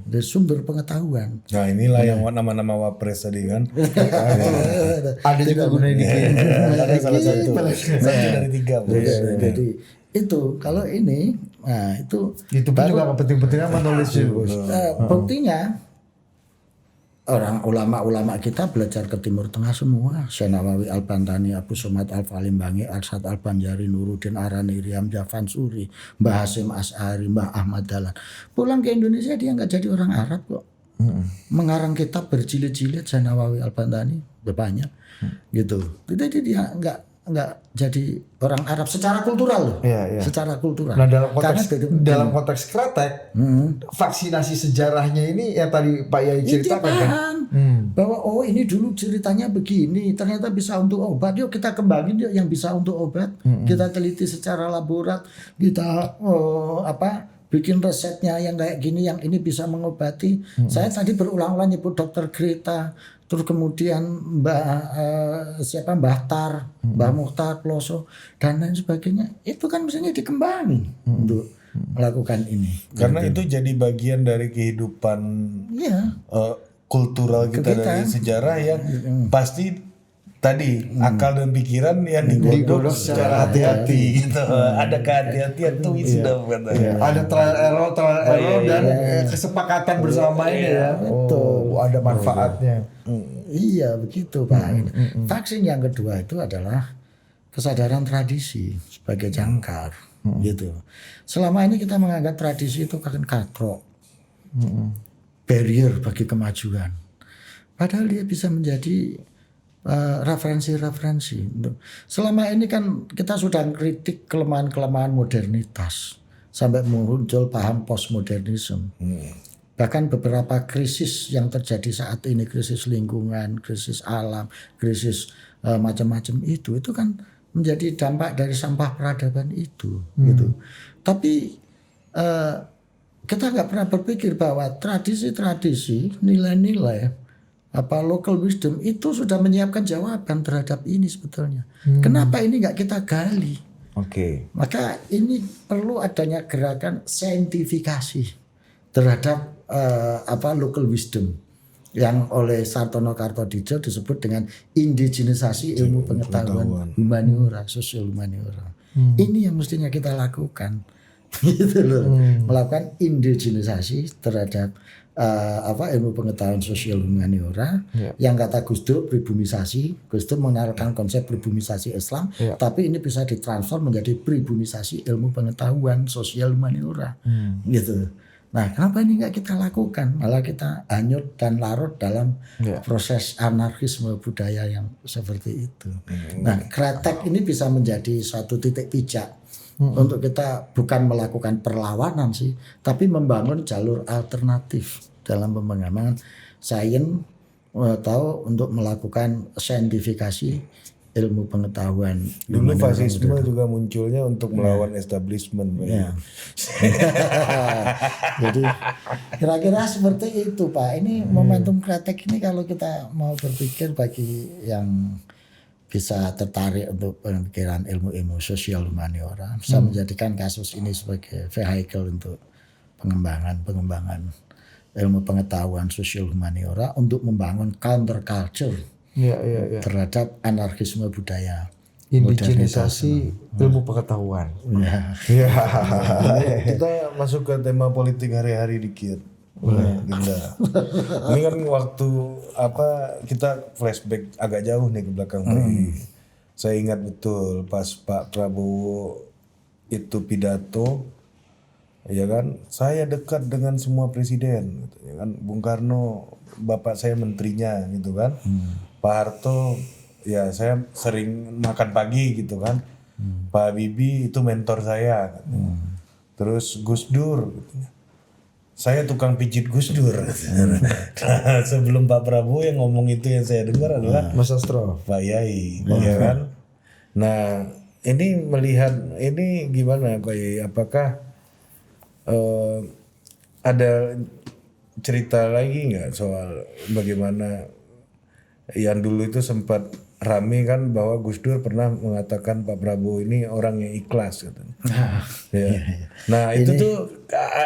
dari sumber pengetahuan. Nah inilah yang nama-nama wapres tadi kan. Ada juga gunanya dikit. Ada salah satu dari 3. Jadi itu kalau ini, nah itu Itu pun juga penting-penting amat knowledge itu. buktinya orang ulama-ulama kita belajar ke Timur Tengah semua. Syekh Nawawi Al-Bantani, Abu Somad Al-Falimbangi, Arsad Al-Banjari, Nuruddin Arani, Riam Jafan Suri, Mbah Hasim As'ari, Mbah Ahmad Dahlan. Pulang ke Indonesia dia nggak jadi orang Arab kok. Mengarang kitab berjilid-jilid, Syekh Nawawi Al-Bantani banyak, gitu. Jadi dia nggak jadi orang Arab secara kultural loh. Iya, iya. Secara kultural. Nah dalam Karena konteks kretek, vaksinasi sejarahnya ini yang tadi Pak Yai dia ceritakan kan. paham bahwa oh ini dulu ceritanya begini, ternyata bisa untuk obat, yuk kita kembangin yuk yang bisa untuk obat, kita teliti secara laborat, kita bikin resepnya yang kayak gini, yang ini bisa mengobati. Saya tadi berulang-ulang nyebut Dr. Greta, terus kemudian Mbah Tar, Mbah Mukhtar Ploso dan lain sebagainya. Itu kan mestinya dikembangin untuk melakukan ini. Karena itu jadi bagian dari kehidupan Iya. kultural kita dari sejarah yang pasti tadi akal dan pikiran yang digodok secara hati-hati gitu. Ada kehati-hatian tuh sudah Ada trial error dan kesepakatan bersama ini ya. Betul. Ada manfaatnya. Iya begitu Pak. Vaksin yang kedua itu adalah kesadaran tradisi sebagai jangkar, gitu. Selama ini kita menganggap tradisi itu kan katrok, barrier bagi kemajuan. Padahal dia bisa menjadi referensi-referensi. Selama ini kan kita sudah kritik kelemahan-kelemahan modernitas sampai muncul paham postmodernisme. Bahkan beberapa krisis yang terjadi saat ini, krisis lingkungan, krisis alam, krisis macam-macam itu kan menjadi dampak dari sampah peradaban itu, gitu. Tapi kita nggak pernah berpikir bahwa tradisi-tradisi, nilai-nilai local wisdom itu sudah menyiapkan jawaban terhadap ini sebetulnya. Kenapa ini nggak kita gali? Maka ini perlu adanya gerakan saintifikasi terhadap local wisdom yang oleh Sartono Kartodija disebut dengan indigenisasi ilmu pengetahuan humaniora, sosial humaniora. Ini yang mestinya kita lakukan, gitu loh, melakukan indigenisasi terhadap ilmu pengetahuan sosial humaniora, yang kata Gus Dur pribumisasi. Gus Dur mengenalkan konsep pribumisasi Islam, tapi ini bisa ditransform menjadi pribumisasi ilmu pengetahuan sosial humaniora, gitu. Nah, kenapa ini nggak kita lakukan? Malah kita hanyut dan larut dalam proses anarkisme budaya yang seperti itu. Nah, kretek ini bisa menjadi suatu titik pijak untuk kita bukan melakukan perlawanan sih, tapi membangun jalur alternatif dalam pengembangan sains atau untuk melakukan saintifikasi ilmu pengetahuan. Dulu fasisme juga munculnya untuk melawan establishment. Ya. Jadi kira-kira seperti itu Pak. Ini momentum kretek ini kalau kita mau berpikir bagi yang bisa tertarik untuk pemikiran ilmu-ilmu sosial humaniora, bisa menjadikan kasus ini sebagai vehicle untuk pengembangan ilmu pengetahuan sosial humaniora untuk membangun counterculture terhadap anarkisme budaya, indigenisasi ilmu pengetahuan. Kita masuk ke tema politik hari-hari dikit. Dinda. Ini kan waktu kita flashback agak jauh nih ke belakang. Saya ingat betul pas Pak Prabowo itu pidato, ya kan, saya dekat dengan semua presiden, gitu, ya kan. Bung Karno, bapak saya menterinya, gitu kan. Pak Harto, ya saya sering makan pagi, gitu kan. Pak Habibie itu mentor saya, katanya. Terus Gus Dur, katanya. saya tukang pijit Gus Dur. Nah, sebelum Pak Prabowo yang ngomong itu yang saya dengar adalah Mas Astro. Pak Yai, ya kan? Nah, ini melihat ini gimana Pak Yai? Apakah ada cerita lagi nggak soal bagaimana yang dulu itu sempat rame kan bahwa Gus Dur pernah mengatakan Pak Prabowo ini orang yang ikhlas gitu. Nah itu tuh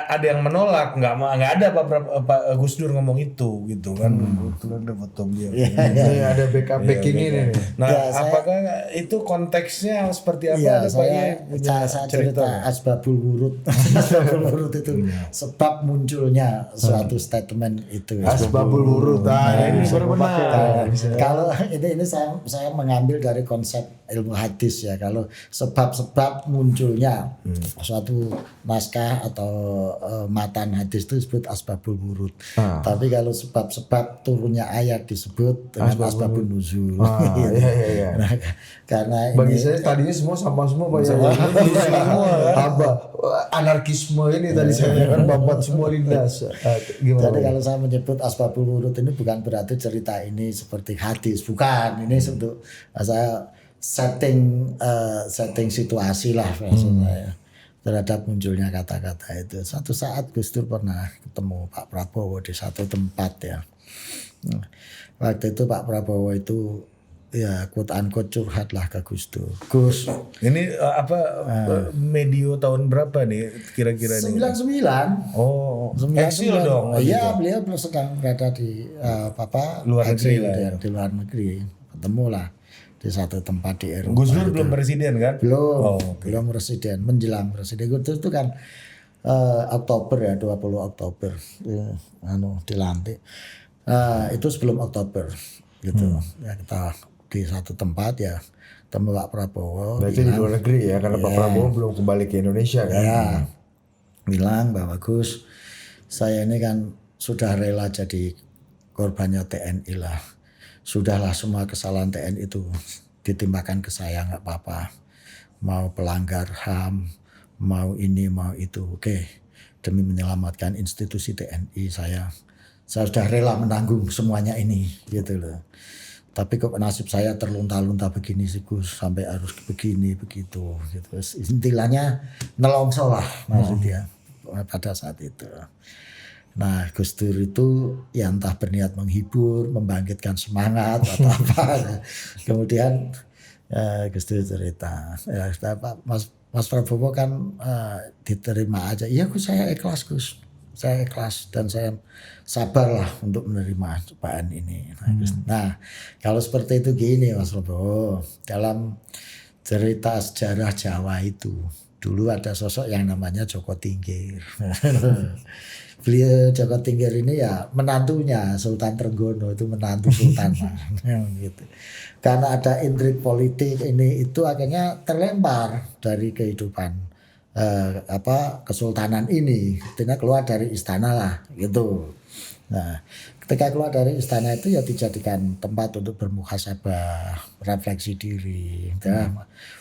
ada yang menolak, nggak ada Pak Gus Dur ngomong itu gitu kan. Kebetulan ada foto beliau. Ini ada backing ini nih. Nah Ya, apakah itu konteksnya seperti apa? Iya, Ada Pak Yai punya saya cerita asbabul wurud. Asbabul wurud itu sebab munculnya suatu statement itu. Asbabul wurud. Ini benar. Kalau ini saya mengambil dari konsep ilmu hadis ya. Kalau sebab-sebab munculnya suatu naskah atau matan hadis itu disebut asbabul wurud. Tapi kalau sebab-sebab turunnya ayat disebut dengan asbabun nuzul. Iya. Nah, karena Bagi ini saya tadinya semua sama semua Pak Yai. Apa anarkisme ini tadi saya kan membuat semua lindas. Gimana? jadi kalau saya menyebut asbabul wurud ini bukan berarti cerita ini seperti hadis, bukan. Ini untuk saya setting situasi lah maksudnya ya, terhadap munculnya kata-kata itu. Satu saat Gus Dur pernah ketemu Pak Prabowo di satu tempat ya. Waktu itu Pak Prabowo itu ya quote unquote curhat lah ke Gus Dur. Gus, ini medio tahun berapa nih kira-kira nih? 99. Oh, 99. eksil dong. Iya, beliau sedang berada di Luar negeri lah ya. di luar negeri. Ketemu lah di satu tempat di Eropa. Gus Dur belum presiden kan? Belum, belum presiden, menjelang presiden. Gus Dur itu kan Oktober ya, 20 Oktober dilantik. Itu sebelum Oktober gitu. Ya kita di satu tempat ya temu Pak Prabowo. Berarti di luar negeri ya, karena Pak Prabowo belum kembali ke Indonesia kan. Ya, bilang bahwa Gus, saya ini kan sudah rela jadi korbannya TNI lah. Sudahlah semua kesalahan TNI itu ditimpakan ke saya, nggak apa-apa. Mau pelanggar HAM, mau ini, mau itu. Oke, demi menyelamatkan institusi TNI saya sudah rela menanggung semuanya ini, gitu loh. Tapi kok nasib saya terlunta-lunta begini sih Gus, sampai harus begini begitu gitu. Intinya nelongso lah maksudnya pada saat itu. Nah Gus Dur itu ya entah berniat menghibur, membangkitkan semangat atau apa. Kemudian Gus Dur cerita, ya Mas Prabowo kan diterima aja. Iya Gus, saya ikhlas Gus. Saya ikhlas dan saya sabarlah untuk menerima cobaan ini. Nah, kalau seperti itu gini Mas Prabowo, dalam cerita sejarah Jawa itu dulu ada sosok yang namanya Joko Tingkir. Beliau Joko Tingkir ini ya menantunya Sultan Trenggono, itu menantu Sultan gitu. Karena ada intrik politik ini itu akhirnya terlempar dari kehidupan kesultanan ini, artinya keluar dari istana lah gitu. Nah, ketika keluar dari istana itu ya dijadikan tempat untuk bermuhasabah, refleksi diri, ya,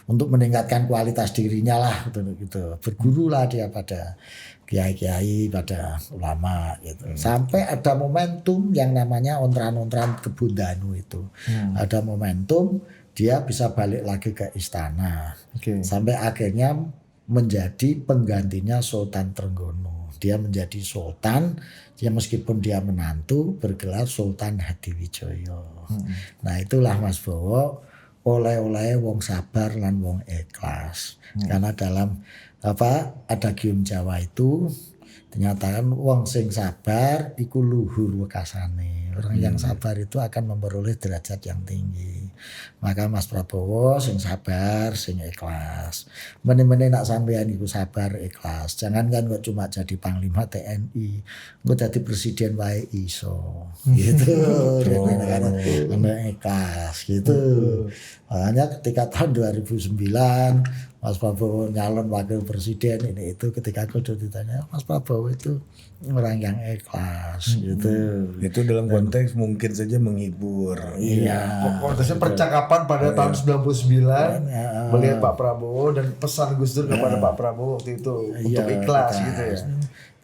untuk meningkatkan kualitas dirinya lah gitu. Bergurulah dia pada kiai-kiai, pada ulama gitu. Sampai ada momentum yang namanya ontran-ontran Kebundanu itu. Ada momentum dia bisa balik lagi ke istana. Sampai akhirnya menjadi penggantinya Sultan Trenggono. Dia menjadi sultan, ya meskipun dia menantu bergelar Sultan Hadiwijoyo. Nah itulah Mas Bowo, oleh-oleh wong sabar lan wong ikhlas. Karena dalam adagium Jawa itu dinyatakan wong sing sabar iku luhur wekasane. Orang yang sabar itu akan memperoleh derajat yang tinggi. Maka Mas Prabowo sing sabar, sing ikhlas. Mene-mene nak sampean iku sabar, ikhlas. Jangan kan kok cuma jadi panglima TNI, engko jadi presiden wae iso. Gitu. Ikhlas gitu. Makanya ketika tahun 2009 Mas Prabowo nyalon wakil presiden ini itu, ketika aku ditanya Mas Prabowo itu orang yang ikhlas gitu. Itu dalam konteks mungkin saja menghibur. Iya. Konteksnya percakapan pada tahun 99 melihat Pak Prabowo dan pesan Gus Dur kepada Pak Prabowo waktu itu untuk ikhlas gitu ya.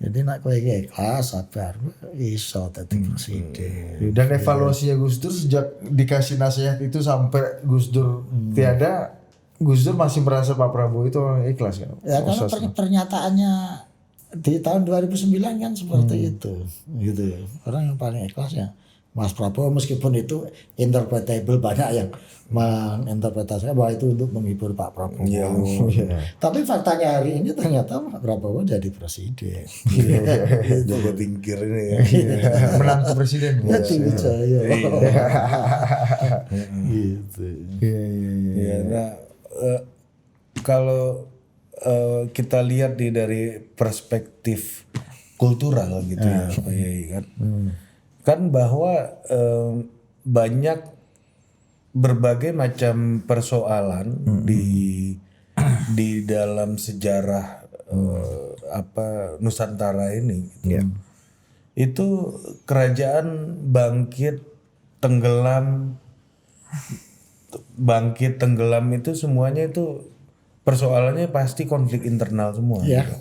Jadi nak kowe iki ikhlas sabar iso dadi presiden. Dan evaluasinya Gus Dur sejak dikasih nasihat itu sampai Gus Dur tiada, Gus Dur masih merasa Pak Prabowo itu orang ikhlas kan? Ya karena pernyataannya di tahun 2009 kan seperti itu, gitu ya. Orang yang paling ikhlas ya Mas Prabowo, meskipun itu interpretable, banyak yang menginterpretasikan bahwa itu untuk menghibur Pak Prabowo. Tapi faktanya hari ini ternyata Pak Prabowo jadi presiden. Jago tingkir ini ya. Menantu presiden. Jadi saya. Gitu. Ya, nah, kalau kita lihat dari perspektif kultural gitu ya Pak Yai kan bahwa banyak berbagai macam persoalan di dalam sejarah Nusantara ini gitu. Itu kerajaan bangkit tenggelam itu semuanya itu persoalannya pasti konflik internal semua. Ya. Gitu.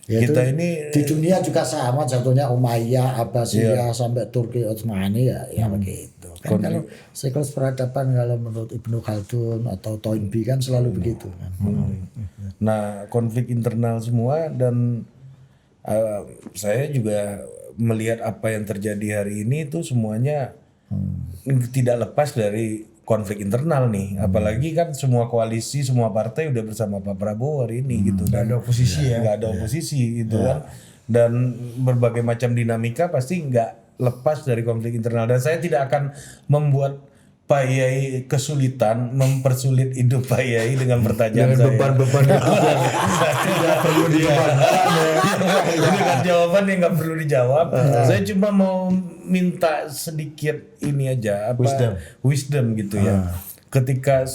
Ya Kita itu ini di dunia juga sama, jatuhnya Umayyah, Abbasiyah sampai Turki Utsmani ya begitu. Kan kalau siklus peradaban kalau menurut Ibnu Khaldun atau Toynbee kan selalu begitu kan. Nah, konflik internal semua dan saya juga melihat apa yang terjadi hari ini itu semuanya tidak lepas dari konflik internal nih. Apalagi kan semua koalisi, semua partai udah bersama Pak Prabowo hari ini gitu kan. Gak ada oposisi ya. Gak ada oposisi gitu kan. Dan berbagai macam dinamika pasti nggak lepas dari konflik internal. Dan saya tidak akan membuat Pak Yai kesulitan, mempersulit hidup Pak Yai dengan pertanyaan Dengan saya. beban-beban itu tidak perlu dibebankan. Dengan jawaban yang nggak perlu dijawab. Saya cuma mau minta sedikit ini aja wisdom gitu ya. Ketika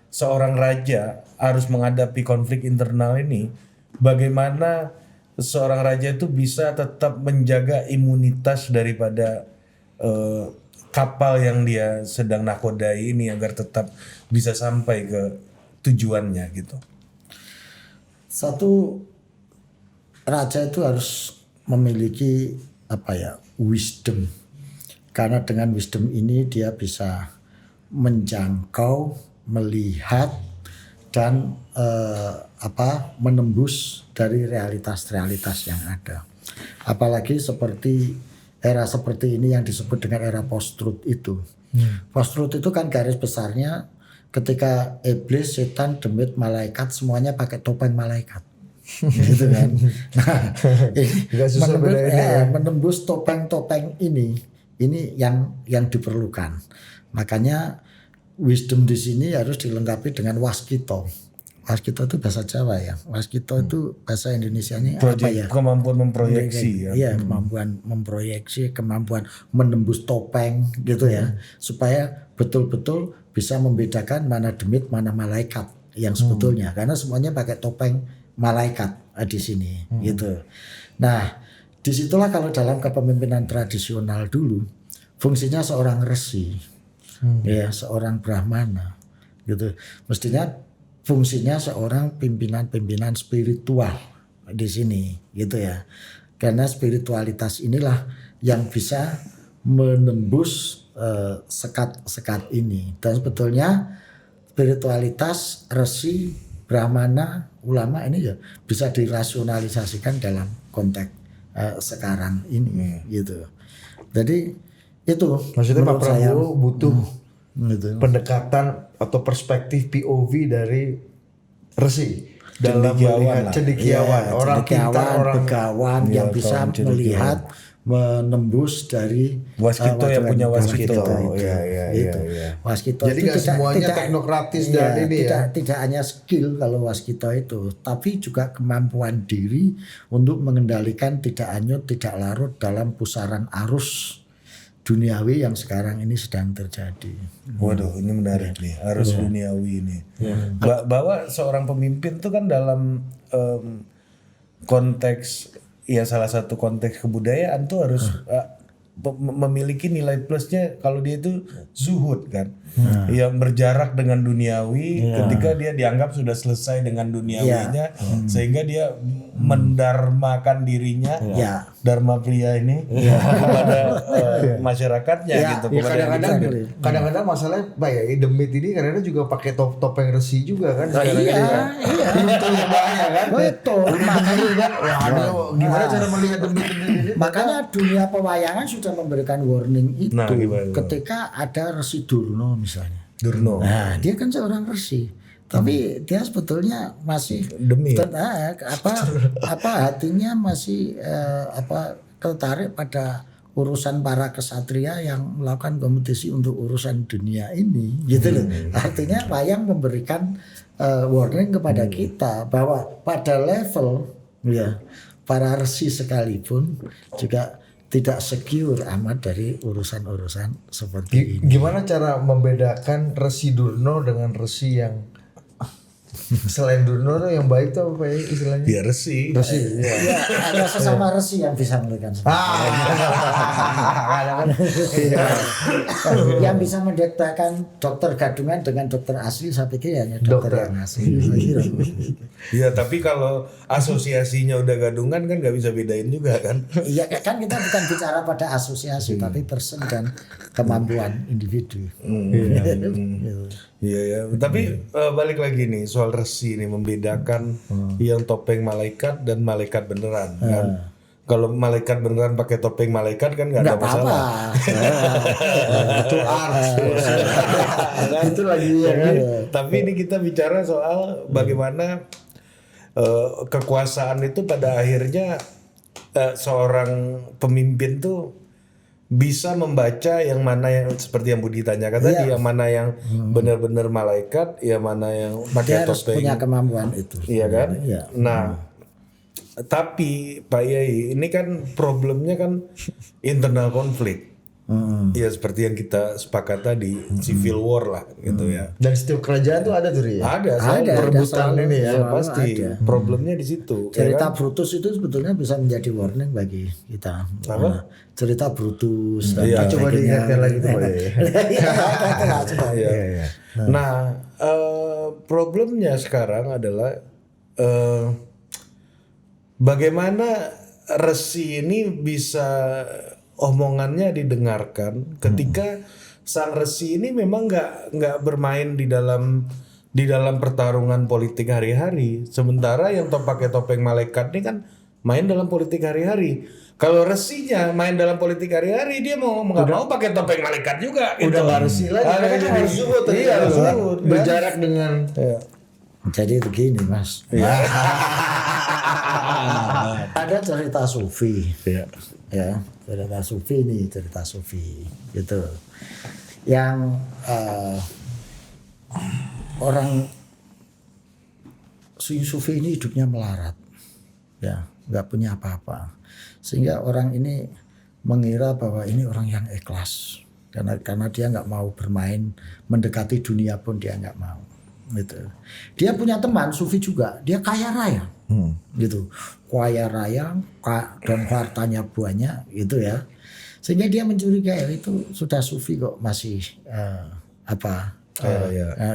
seorang raja harus menghadapi konflik internal ini, bagaimana seorang raja itu bisa tetap menjaga imunitas daripada kapal yang dia sedang nakodai ini agar tetap bisa sampai ke tujuannya gitu. Satu, raja itu harus memiliki wisdom. Karena dengan wisdom ini dia bisa menjangkau, melihat dan menembus dari realitas-realitas yang ada. Apalagi era seperti ini yang disebut dengan era post-truth itu. Post-truth itu kan garis besarnya ketika iblis, setan, demit, malaikat semuanya pakai topeng malaikat. Gitu kan. Nah, menembus topeng-topeng ini yang diperlukan. Makanya wisdom di sini harus dilengkapi dengan waskito. Waskito itu bahasa Jawa ya. Waskito itu bahasa Indonesianya apa ya? Kemampuan memproyeksi ya. Iya, kemampuan memproyeksi, kemampuan menembus topeng gitu ya. Supaya betul-betul bisa membedakan mana demit, mana malaikat yang sebetulnya. Karena semuanya pakai topeng malaikat di sini gitu. Nah, disitulah kalau dalam kepemimpinan tradisional dulu fungsinya seorang resi, ya seorang brahmana gitu. Mestinya fungsinya seorang pimpinan spiritual di sini gitu ya. Karena spiritualitas inilah yang bisa menembus sekat-sekat ini. Dan sebetulnya spiritualitas resi, brahmana, ulama ini ya bisa dirasionalisasikan dalam konteks sekarang ini gitu. Jadi itu maksudnya Pak Prabowo butuh gitu. Pendekatan atau perspektif POV dari resi dalam melihat cendekiawan, orang pintar, orang begawan yang bisa melihat menembus dari waskito yang punya waskito. Waskito jadi itu tidak semuanya teknokratis dan ini tidak hanya skill kalau waskito itu, tapi juga kemampuan diri untuk mengendalikan tidak hanyut, tidak larut dalam pusaran arus duniawi yang sekarang ini sedang terjadi. Waduh, ini menarik nih, arus duniawi ini. Bahwa seorang pemimpin itu kan dalam konteks, ya salah satu konteks kebudayaan tuh harus memiliki nilai plusnya kalau dia itu zuhud kan, yang berjarak dengan duniawi ketika dia dianggap sudah selesai dengan duniawinya, sehingga dia mendarmakan dirinya, dharma pria ini kepada masyarakatnya gitu. Ya, kepada kadang-kadang masalahnya Pak ya, The Myth ini kadang-kadang juga pakai topeng resi juga kan. Iya. Itu yang bahaya kan. Betul. Makanya waduh, gimana cara melihat The Myth ini? Makanya dunia pewayangan sudah memberikan warning itu gimana? ketika ada Resi Durna misalnya. Durno. Nah, dia kan seorang resi, tapi dia sebetulnya masih Demi hatinya masih tertarik pada urusan para kesatria yang melakukan kompetisi untuk urusan dunia ini, gitu loh. Artinya wayang memberikan warning kepada kita bahwa pada level para resi sekalipun juga tidak secure amat dari urusan-urusan seperti ini. Gimana cara membedakan Resi Durno dengan resi yang selain Durno tuh yang baik tuh apa ya istilahnya? Ya resi. Resi. Ya, ada sesama resi yang bisa melakukan. Yang bisa membedakan dokter gadungan dengan dokter asli, saya pikir hanya dokter yang asli. Iya, tapi kalau asosiasinya udah gadungan kan nggak bisa bedain juga kan? Iya, kan kita bukan bicara pada asosiasi, tapi person dan kemampuan individu. Iya ya, tapi balik lagi nih soal resi nih, membedakan yang topeng malaikat dan malaikat beneran kan. Kalau malaikat beneran pakai topeng malaikat kan nggak ada masalah. Itu art. Itu lagi ya kan. Tapi ini kita bicara soal bagaimana kekuasaan itu pada akhirnya seorang pemimpin tuh bisa membaca yang mana yang seperti yang Budi tanyakan tadi, yang mana yang benar-benar malaikat, yang mana yang pakai Dia harus topeng. punya kemampuan itu. Iya kan? Iya. Nah, tapi Pak Yai ini kan problemnya kan internal konflik. Ya seperti yang kita sepakat tadi, civil war lah gitu ya. Dan setiap kerajaan tuh ada tuh ya. Ada perebutan ini ya. pasti. ada. Problemnya di situ. Cerita ya kan? Brutus itu sebetulnya bisa menjadi warning bagi kita. Apa? Cerita Brutus dan Coba diingatkan lagi tuh Pak ya. Nah, problemnya sekarang adalah bagaimana resi ini bisa omongannya didengarkan ketika sang resi ini memang nggak bermain di dalam pertarungan politik hari-hari, sementara yang pakai topeng malaikat ini kan main dalam politik hari-hari. Kalau resinya main dalam politik hari-hari, dia mau nggak mau pakai topeng malaikat juga. Udah nggak resi lagi. Kan harus zuhud tadi. Iya, harus zuhud. Berjarak dengan. Jadi begini Mas. Ada cerita sufi. Ya, cerita sufi nih, cerita sufi gitu. Yang orang sufi ini hidupnya melarat. Ya, nggak punya apa-apa. Sehingga orang ini mengira bahwa ini orang yang ikhlas. Karena dia nggak mau bermain, mendekati dunia pun dia nggak mau. Gitu. Dia punya teman sufi juga, dia kaya raya, gitu, kaya raya dan hartanya banyak, gitu ya. Sehingga dia mencurigai itu sudah sufi kok masih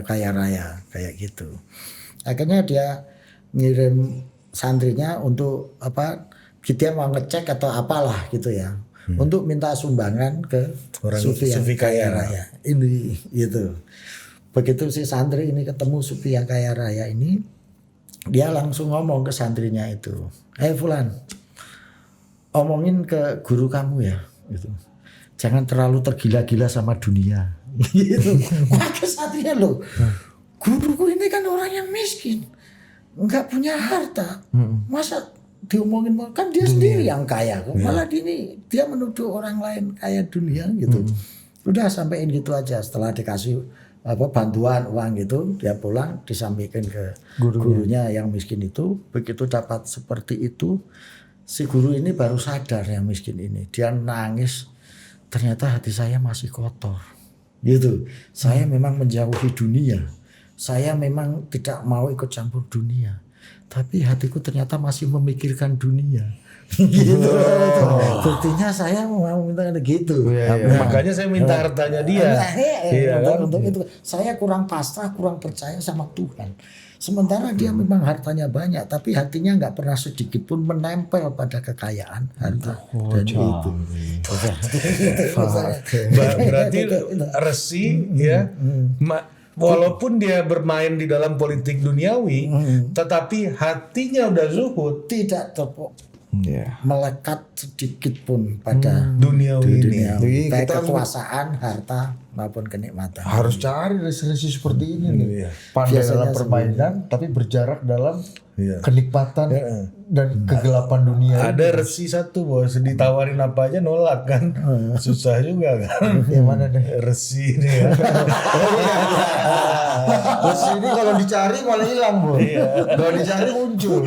kaya raya kayak gitu. Akhirnya dia ngirim santrinya untuk dia mau ngecek atau apalah gitu ya, untuk minta sumbangan ke orang sufi yang kaya raya ini, gitu. Begitu si santri ini ketemu sufi yang kaya raya ini, dia langsung ngomong ke santrinya itu, Fulan, omongin ke guru kamu ya, gitu. Jangan terlalu tergila-gila sama dunia. Gitu. Wah, ke santrinya loh, guruku ini kan orang yang miskin, nggak punya harta, masa diomongin kan dia dunia sendiri yang kaya, malah dia menuduh orang lain kaya dunia gitu. Udah sampein gitu aja. Setelah dikasih bantuan uang gitu, dia pulang disampaikan ke gurunya yang miskin itu. Begitu dapat seperti itu, si guru ini baru sadar yang miskin ini. Dia nangis, ternyata hati saya masih kotor gitu. Saya memang menjauhi dunia, saya memang tidak mau ikut campur dunia, tapi hatiku ternyata masih memikirkan dunia. gitu. Buktinya saya mau minta gitu. Makanya saya minta hartanya dia. Iya kan? Untuk itu saya kurang pasrah, kurang percaya sama Tuhan. Sementara dia memang hartanya banyak, tapi hatinya nggak pernah sedikit pun menempel pada kekayaan harta dan itu. Berarti resi ya, walaupun dia bermain di dalam politik duniawi, tetapi hatinya udah zuhud. Tidak melekat sedikit pun pada Duniawi ini. baik Kita kekuasaan, harta maupun kenikmatan. Harus cari resi-resi seperti ini nih. Pandai dalam permainan tapi berjarak dalam kenikmatan dan kegelapan dunia. Ada resi satu bos, ditawarin apa aja nolak kan, susah juga kan. Yang mana deh? Resi ini ya. Resi ini kalau dicari malah hilang, Bos. Kalau dicari muncul.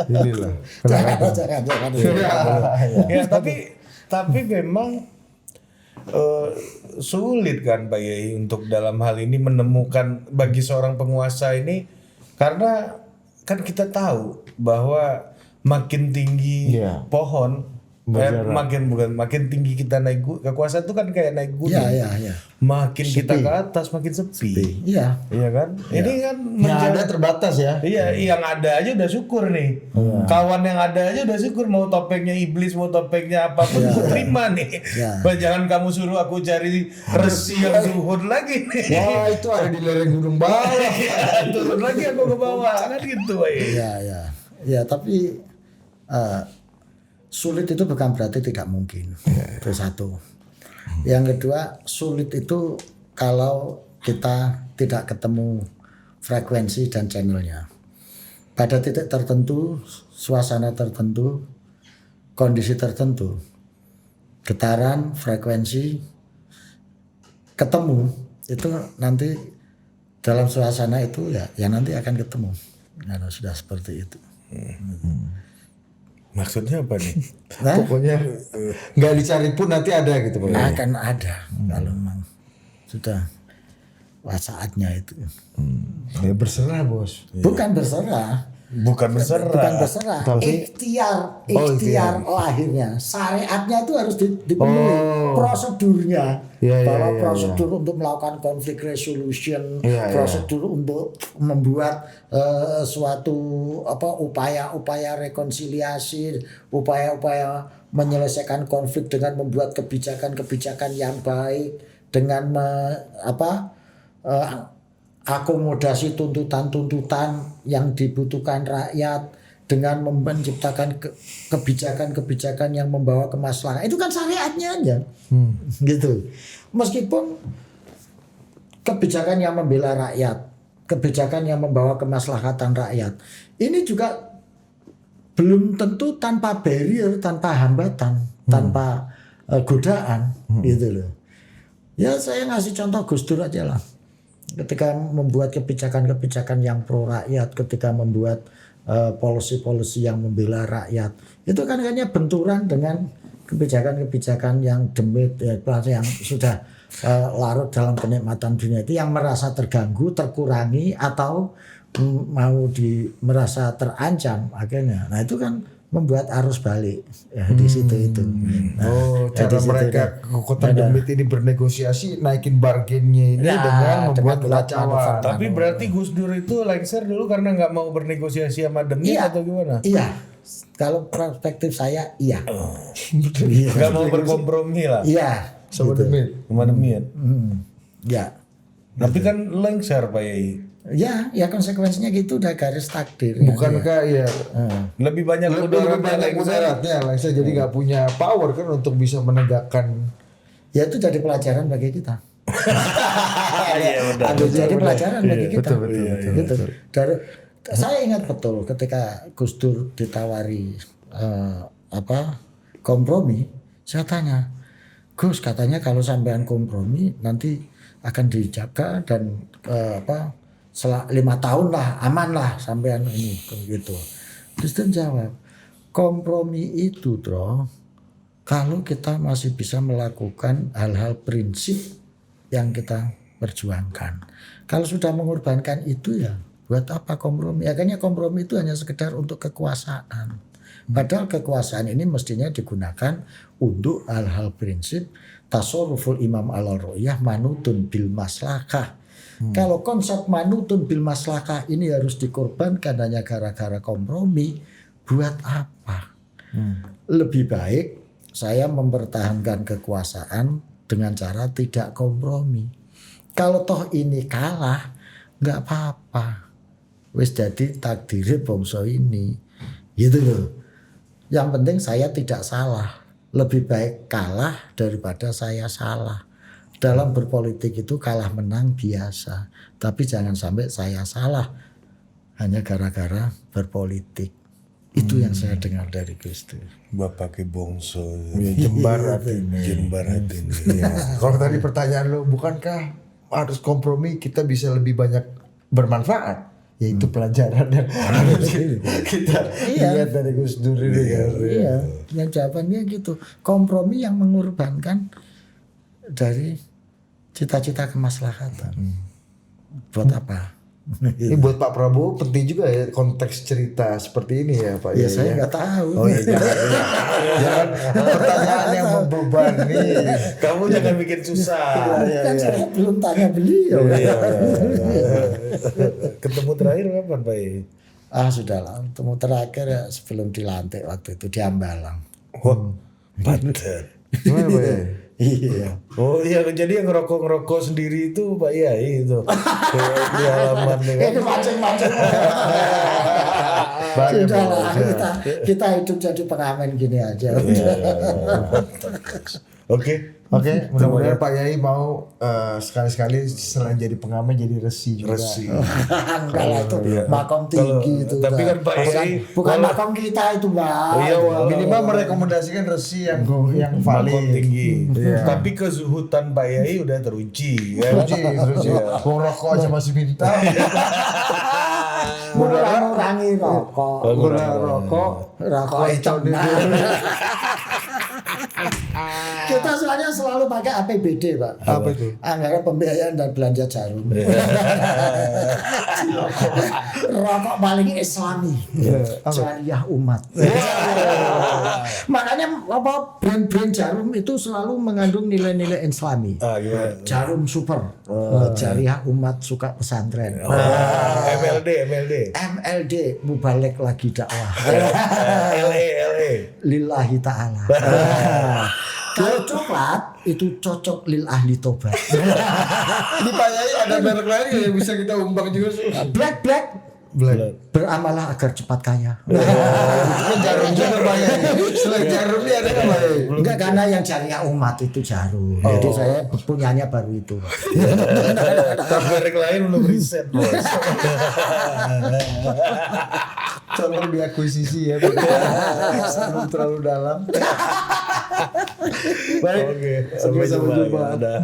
Inilah. Jangan. Ya tapi memang sulit kan Pak Yai untuk dalam hal ini menemukan bagi seorang penguasa ini, karena kan kita tahu bahwa makin tinggi pohon makin tinggi kita naik kekuasaan itu kan kayak naik gunung. Iya. Makin kita ke atas makin sepi. Iya. Iya kan? Ini kan Yang ada terbatas ya. Iya, yang ada aja udah syukur nih. Kawan yang ada aja udah syukur, mau topengnya iblis, mau topengnya apapun gue terima nih. Jangan kamu suruh aku cari resi yang zuhud lagi nih. Wah, itu ada di lereng gunung bawah. Turun lagi aku ke bawah kan gitu. Iya. Ya, tapi sulit itu bukan berarti tidak mungkin. Itu satu. Yang kedua, sulit itu kalau kita tidak ketemu frekuensi dan channelnya. Pada titik tertentu, suasana tertentu, kondisi tertentu, getaran, frekuensi ketemu, itu nanti dalam suasana itu ya nanti akan ketemu. Nah, sudah seperti itu. Maksudnya apa nih? Pokoknya nggak dicari pun nanti ada gitu, Pak. Akan ada kalau memang sudah saatnya itu. Ya berserah, Bos. Bukan berserah. Bukan berserah. Ikhtiar lahirnya. Syariatnya itu harus dipenuhi. Prosedurnya. Bahwa prosedur untuk melakukan konflik resolution, prosedur untuk membuat suatu upaya rekonsiliasi, upaya menyelesaikan konflik dengan membuat kebijakan yang baik, dengan akomodasi tuntutan-tuntutan yang dibutuhkan rakyat, dengan menciptakan kebijakan-kebijakan yang membawa kemaslahatan. Itu kan syariatnya aja. Gitu. Meskipun kebijakan yang membela rakyat, kebijakan yang membawa kemaslahatan rakyat, ini juga belum tentu tanpa barrier, tanpa hambatan, tanpa godaan, gitu loh. Ya saya ngasih contoh Gus Dur aja lah. Ketika membuat kebijakan-kebijakan yang pro rakyat, ketika membuat policy-policy yang membela rakyat, itu kan hanya benturan dengan kebijakan-kebijakan yang demit, yang sudah larut dalam kenikmatan dunia itu, yang merasa terganggu, terkurangi, atau mau merasa terancam akhirnya. Nah itu kan membuat arus balik di situ itu. Nah, cara mereka kekuatan demit ini bernegosiasi, naikin bargainnya ini dengan membuat kekacauan. Tapi berarti Gus Dur itu lengser dulu karena nggak mau bernegosiasi sama demit atau gimana? Iya. Kalau perspektif saya iya. Nggak mau berkompromi lah. Iya. Sama demit. Sama demit. Ya. Tapi kan lengser Pak Yai. Ya konsekuensinya gitu, udah garis takdir. Bukankah ya lebih banyak mudaratnya lengser, jadi nggak punya power kan untuk bisa menegakkan. Ya itu jadi pelajaran bagi kita. Iya, jadi pelajaran bagi kita. Betul. Saya ingat betul ketika Gus Dur ditawari kompromi, saya tanya, Gus, katanya kalau sampean kompromi nanti akan dijaga dan 5 tahun lah, aman lah sampean ini gitu. Kristen jawab, kompromi itu kalau kita masih bisa melakukan hal-hal prinsip yang kita perjuangkan. Kalau sudah mengorbankan itu ya buat apa kompromi? Akhirnya kompromi itu hanya sekedar untuk kekuasaan. Padahal kekuasaan ini mestinya digunakan untuk hal-hal prinsip tasarruful imam ala ru'yah manutun bil maslahah. Kalau konsep manutun bil maslahah ini harus dikorbankan hanya gara-gara kompromi, buat apa? Lebih baik saya mempertahankan kekuasaan dengan cara tidak kompromi. Kalau toh ini kalah, nggak apa-apa. Wis jadi takdir bangsa ini. Gitu loh. Yang penting saya tidak salah. Lebih baik kalah daripada saya salah. Dalam berpolitik itu kalah menang biasa. Tapi jangan sampai saya salah hanya gara-gara berpolitik. Itu yang saya dengar dari Gus Dur. Bapak ke bongso. Jembar hati ini. Jembar hati ini. Iya. Kalau tadi pertanyaan lo, bukankah harus kompromi kita bisa lebih banyak bermanfaat? Yaitu pelajaran yang harus kita lihat dari Gus Dur ini. Iya, yang jawabannya gitu. Kompromi yang mengorbankan dari cita-cita kemaslahatan. Buat apa? Ini buat Pak Prabowo penting juga ya konteks cerita seperti ini ya Pak. Ya saya nggak tahu. Oh iya, jangan pertanyaan yang membebani. Kamu jangan bikin susah. Kan saya belum tanya beliau. Ketemu terakhir kapan Pak? Sudahlah. Ketemu terakhir ya sebelum dilantik waktu itu di Ambalang. Wah, padat. Gimana Pak ya? Iya. Oh iya, jadi yang ngerokok sendiri itu Pak Yai itu. Di halaman Itu macam-macam. Sudahlah, kita hidup jadi pengamen gini aja. Oke. Oke, mudah-mudahan Pak Yai mau sekali-sekali selain jadi pengamen jadi resi juga. Resi. Enggak lah itu makom tinggi itu. Tapi kan Pak Yai bukan makom kita itu, Mbak. Oh iya, Minimal merekomendasikan resi yang valid. Makom tinggi. Iya. Tapi kezuhutan Pak Yai udah teruji. Ya. Teruji. Wong rokok aja masih minta. Mengurangi rokok. Rokok itu. Kita soalnya selalu pakai APBD, Pak. Apa itu? Anggaran pembiayaan dan belanja jarum. Rokok paling Islami. Jariah umat. Makanya apa brand-brand jarum itu selalu mengandung nilai-nilai Islami. Gimana? Jarum super. Jariah umat suka pesantren. MLD mubalek lagi dakwah. LA. Lillahi ta'ala. Kalau coklat itu cocok lil ahli tobat. Di Pak Yai ada merek lain yang bisa kita umbang juga sih. Black. Beramalah agar cepat kaya. Itu jarum juga Pak Yai. Selain jarum ini ada Pak Yai. Enggak, karena yang jariah umat itu jarum. Jadi saya punyanya baru itu. Tapi merek lain belum riset bos. Tolong diakuisisi ya. Sebelum terlalu dalam. Baik. Oke, sampai jumpa. Dadah.